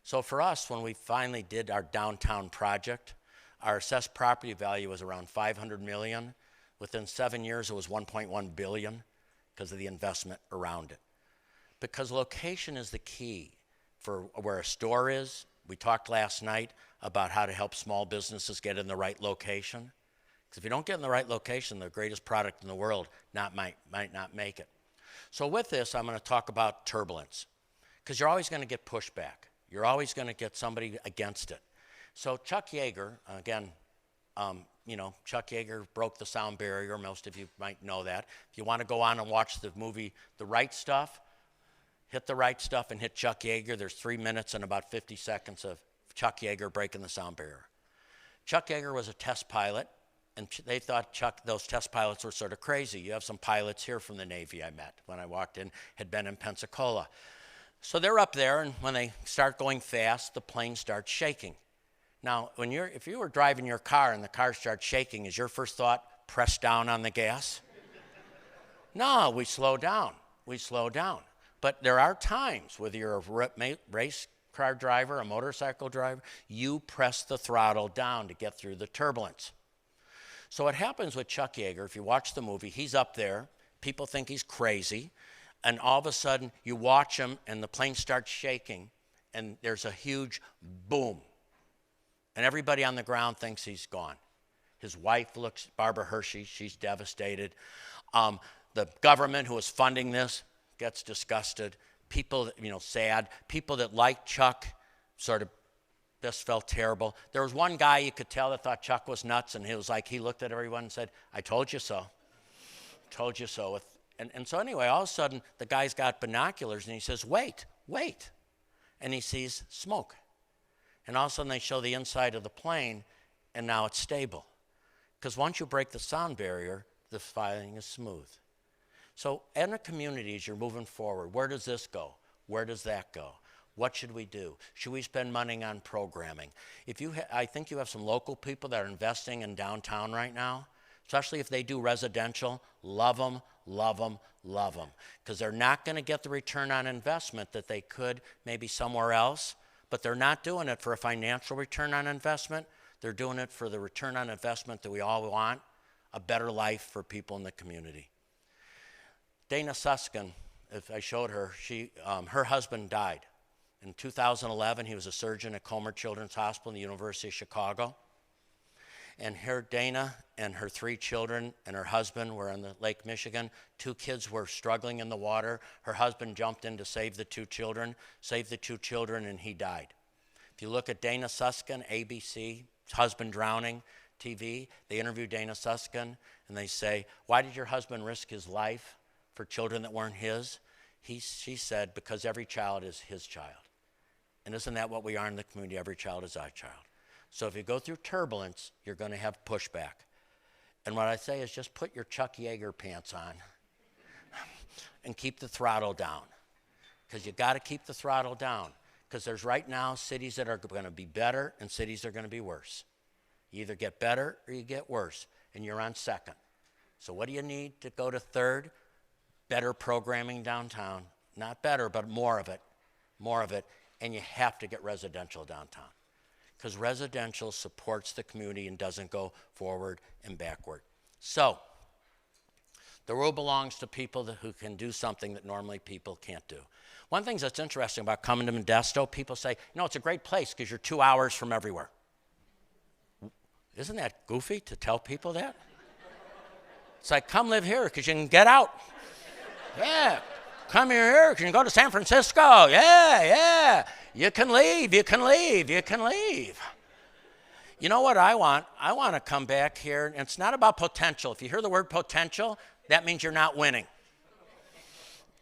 So for us, when we finally did our downtown project, our assessed property value was around $500 million. Within 7 years, it was $1.1 billion because of the investment around it. Because location is the key for where a store is. We talked last night about how to help small businesses get in the right location. Because if you don't get in the right location, the greatest product in the world might not make it. So with this, I'm going to talk about turbulence. Because you're always going to get pushback. You're always going to get somebody against it. So Chuck Yeager, again, Chuck Yeager broke the sound barrier. Most of you might know that. If you want to go on and watch the movie The Right Stuff, hit The Right Stuff and hit Chuck Yeager. There's 3 minutes and about 50 seconds of Chuck Yeager breaking the sound barrier. Chuck Yeager was a test pilot, and they thought those test pilots were sort of crazy. You have some pilots here from the Navy I met when I walked in, had been in Pensacola. So they're up there, and when they start going fast, the plane starts shaking. Now, if you were driving your car and the car starts shaking, is your first thought, press down on the gas? No, we slow down. We slow down. But there are times, whether you're a race car driver, a motorcycle driver, you press the throttle down to get through the turbulence. So what happens with Chuck Yeager, if you watch the movie, he's up there, people think he's crazy, and all of a sudden you watch him and the plane starts shaking, and there's a huge boom. And everybody on the ground thinks he's gone. His wife looks, Barbara Hershey, she's devastated. The government who was funding this gets disgusted. People, sad. People that liked Chuck sort of just felt terrible. There was one guy you could tell that thought Chuck was nuts, and he looked at everyone and said, I told you so. Told you so. And so anyway, all of a sudden, the guy's got binoculars, and he says, wait. And he sees smoke. And all of a sudden, they show the inside of the plane, and now it's stable. Because once you break the sound barrier, the flying is smooth. So in a community, as you're moving forward, where does this go? Where does that go? What should we do? Should we spend money on programming? I think you have some local people that are investing in downtown right now, especially if they do residential. Love them, love them, love them. Because they're not going to get the return on investment that they could maybe somewhere else, But they're not doing it for a financial return on investment. They're doing it for the return on investment that we all want, a better life for people in the community. Dana Suskin, if I showed her, her husband died. In 2011, he was a surgeon at Comer Children's Hospital in the University of Chicago. And here Dana and her 3 children and her husband were on the Lake Michigan. 2 kids were struggling in the water. Her husband jumped in to save the 2 children, and he died. If you look at Dana Suskin, ABC, husband drowning, TV, they interview Dana Suskin, and they say, why did your husband risk his life for children that weren't his? She said, because every child is his child. And isn't that what we are in the community? Every child is our child. So if you go through turbulence, you're going to have pushback. And what I say is just put your Chuck Yeager pants on and keep the throttle down. Because you got to keep the throttle down. Because there's right now cities that are going to be better and cities that are going to be worse. You either get better or you get worse, and you're on second. So what do you need to go to third? Better programming downtown. Not better, but more of it. More of it. And you have to get residential downtown. Because residential supports the community and doesn't go forward and backward. So, the world belongs to people who can do something that normally people can't do. One thing that's interesting about coming to Modesto, people say, it's a great place because you're 2 hours from everywhere. Isn't that goofy to tell people that? It's like, come live here because you can get out. Yeah, come here because you can go to San Francisco. Yeah. You can leave. You know what I want? I want to come back here, and it's not about potential. If you hear the word potential, that means you're not winning.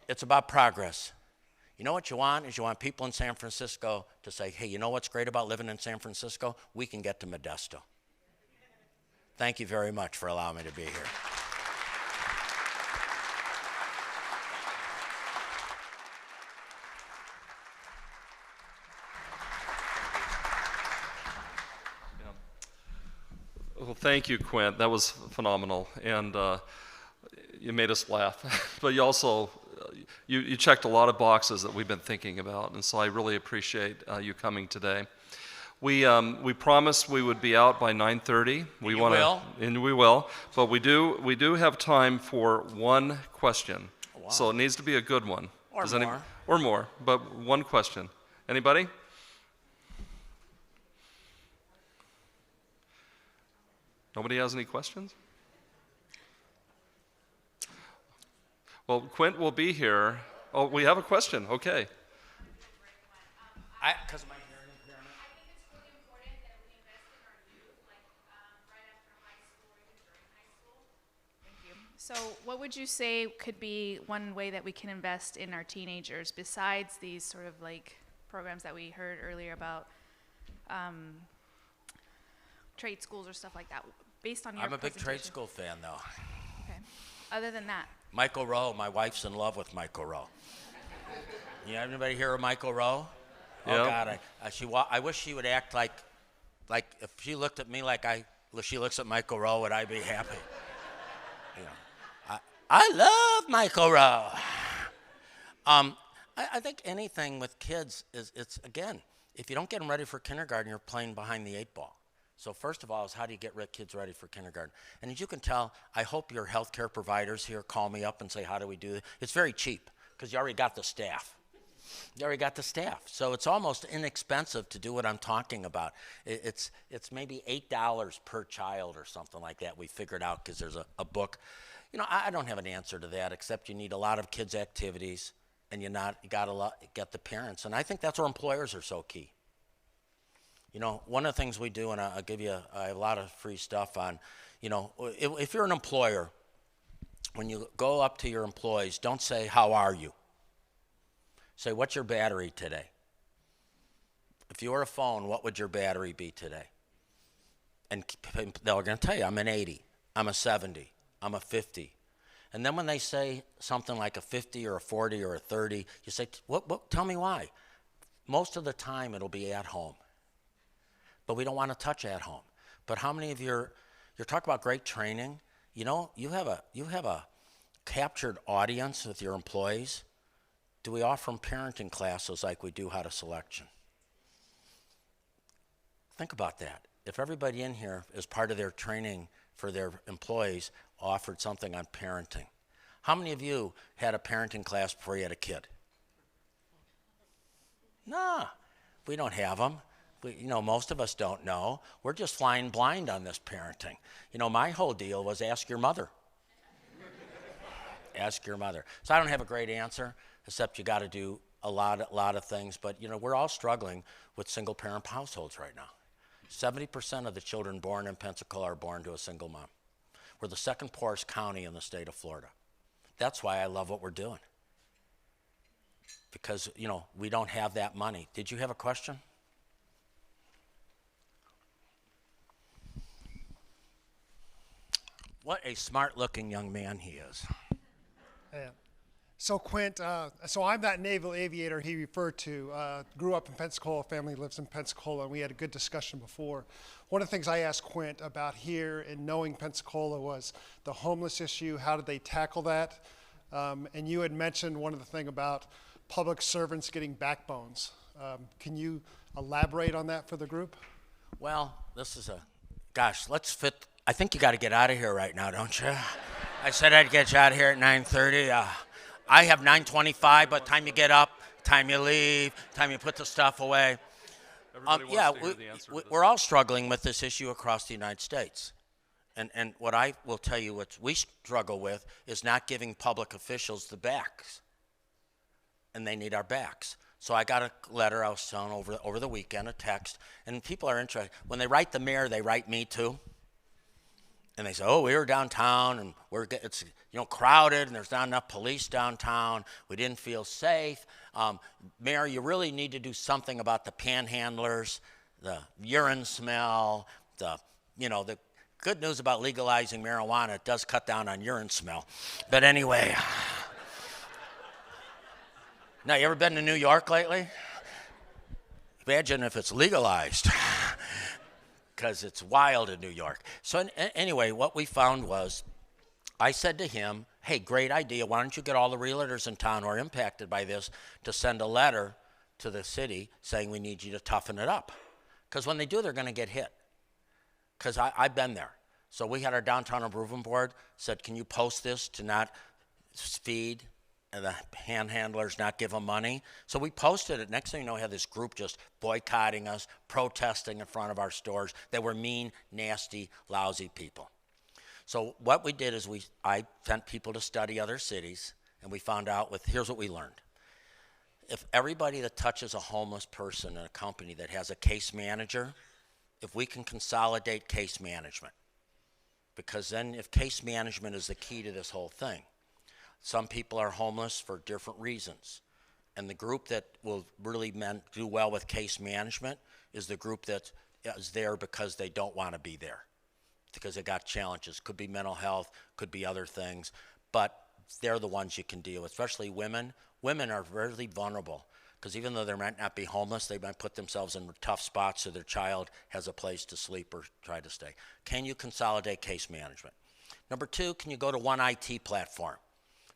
It's about progress. You know what you want is you want people in San Francisco to say, hey, you know what's great about living in San Francisco? We can get to Modesto. Thank you very much for allowing me to be here. Well, thank you, Quint. That was phenomenal, and you made us laugh. But you also you checked a lot of boxes that we've been thinking about, and so I really appreciate you coming today. We promised we would be out by 9:30. We will. But we do have time for one question. Wow. So it needs to be a good one. Or more. Or more, but one question. Anybody? Nobody has any questions? Well, Quint will be here. Oh, we have a question. Okay. Because of my hearing impairment. I think it's really important that we invest in our youth, like right after high school or even during high school. Thank you. So what would you say could be one way that we can invest in our teenagers besides these sort of like programs that we heard earlier about trade schools or stuff like that? Based on your I'm a big trade school fan, though. Okay. Other than that. Michael Rowe, my wife's in love with Michael Rowe. You have anybody hear of Michael Rowe? Yeah. Oh, God, I wish she would act like if she looked at me like she looks at Michael Rowe, would I be happy? I love Michael Rowe. I think anything with kids it's again, if you don't get them ready for kindergarten, you're playing behind the 8 ball. So first of all is how do you get kids ready for kindergarten? And as you can tell, I hope your healthcare providers here call me up and say, how do we do this? It's very cheap because you already got the staff. So it's almost inexpensive to do what I'm talking about. It's maybe $8 per child or something like that. We figured out because there's a book. I don't have an answer to that except you need a lot of kids' activities and you got to get the parents. And I think that's where employers are so key. One of the things we do, and I have a lot of free stuff on, if you're an employer, when you go up to your employees, don't say, how are you? Say, what's your battery today? If you were a phone, what would your battery be today? And they're going to tell you, I'm an 80, I'm a 70, I'm a 50. And then when they say something like a 50 or a 40 or a 30, you say, what? Tell me why. Most of the time, it'll be at home. But we don't want to touch at home. But how many of you're talking about great training? You have a captured audience with your employees. Do we offer them parenting classes like we do how to selection? Think about that. If everybody in here, as part of their training for their employees, offered something on parenting. How many of you had a parenting class before you had a kid? Nah, we don't have them. Most of us don't know. We're just flying blind on this parenting. My whole deal was ask your mother. Ask your mother. So I don't have a great answer, except you got to do a lot of things. But, we're all struggling with single-parent households right now. 70% of the children born in Pensacola are born to a single mom. We're the second poorest county in the state of Florida. That's why I love what we're doing. Because, we don't have that money. Did you have a question? What a smart-looking young man he is. Yeah. So Quint, so I'm that naval aviator he referred to. Grew up in Pensacola, family lives in Pensacola, and we had a good discussion before. One of the things I asked Quint about here and knowing Pensacola was the homeless issue. How did they tackle that? And you had mentioned one of the things about public servants getting backbones. Can you elaborate on that for the group? Well, let's fit. I think you got to get out of here right now, don't you? I said I'd get you out of here at 9:30. I have 9:25, but time you get up, time you leave, time you put the stuff away. We're all struggling with this issue across the United States. And what I will tell you what we struggle with is not giving public officials the backs. And they need our backs. So I got a letter I was telling over the weekend, a text, and people are interested. When they write the mayor, they write me too. And they say, oh, we were downtown, and it's crowded, and there's not enough police downtown. We didn't feel safe. Mayor, you really need to do something about the panhandlers, the urine smell, the good news about legalizing marijuana, it does cut down on urine smell. But anyway. Now, you ever been to New York lately? Imagine if it's legalized. Because it's wild in New York. So anyway, what we found was, I said to him, hey, great idea. Why don't you get all the realtors in town who are impacted by this to send a letter to the city saying we need you to toughen it up. Because when they do, they're going to get hit. Because I've been there. So we had our downtown improvement board said, can you post this to not feed and the panhandlers not give them money? So we posted it. Next thing you know, we had this group just boycotting us, protesting in front of our stores. They were mean, nasty, lousy people. So what we did is I sent people to study other cities, and we found out here's what we learned. If everybody that touches a homeless person in a company that has a case manager, if we can consolidate case management, because then if case management is the key to this whole thing, some people are homeless for different reasons. And the group that will really do well with case management is the group that is there because they don't want to be there, because they got challenges. Could be mental health, could be other things, but they're the ones you can deal with, especially women. Women are really vulnerable because even though they might not be homeless, they might put themselves in tough spots so their child has a place to sleep or try to stay. Can you consolidate case management? Number two, can you go to one IT platform?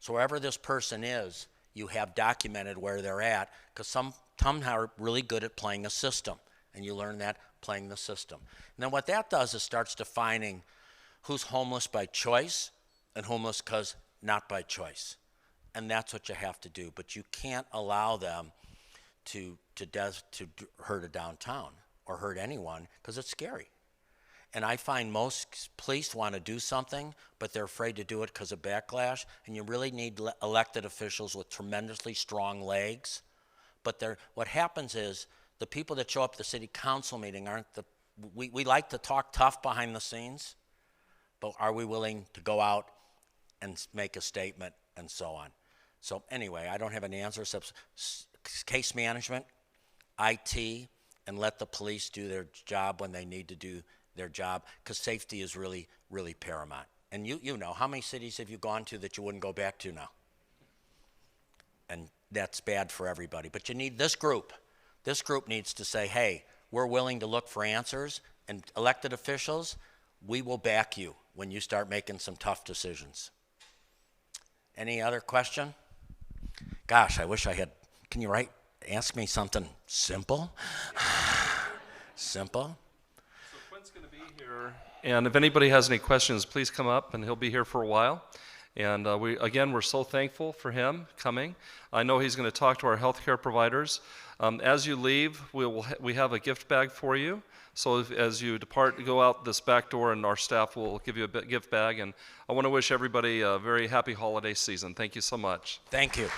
So wherever this person is, you have documented where they're at, because some are really good at playing a system, and you learn that playing the system. And then what that does is starts defining who's homeless by choice and homeless because not by choice. And that's what you have to do. But you can't allow them to hurt a downtown or hurt anyone because it's scary. And I find most police want to do something, but they're afraid to do it because of backlash. And you really need elected officials with tremendously strong legs. But what happens is the people that show up at the city council meeting we like to talk tough behind the scenes, but are we willing to go out and make a statement and so on? So anyway, I don't have an answer except case management, IT, and let the police do their job when they need to do their job, because safety is really, really paramount. And you know, how many cities have you gone to that you wouldn't go back to now? And that's bad for everybody. But you need this group. This group needs to say, hey, we're willing to look for answers, and elected officials, we will back you when you start making some tough decisions. Any other question? Gosh, I wish I had, can you ask me something simple? Simple? And if anybody has any questions, please come up, and he'll be here for a while. And we're so thankful for him coming. I know he's going to talk to our healthcare providers. As you leave, we have a gift bag for you. So as you depart, go out this back door, and our staff will give you a gift bag. And I want to wish everybody a very happy holiday season. Thank you so much. Thank you.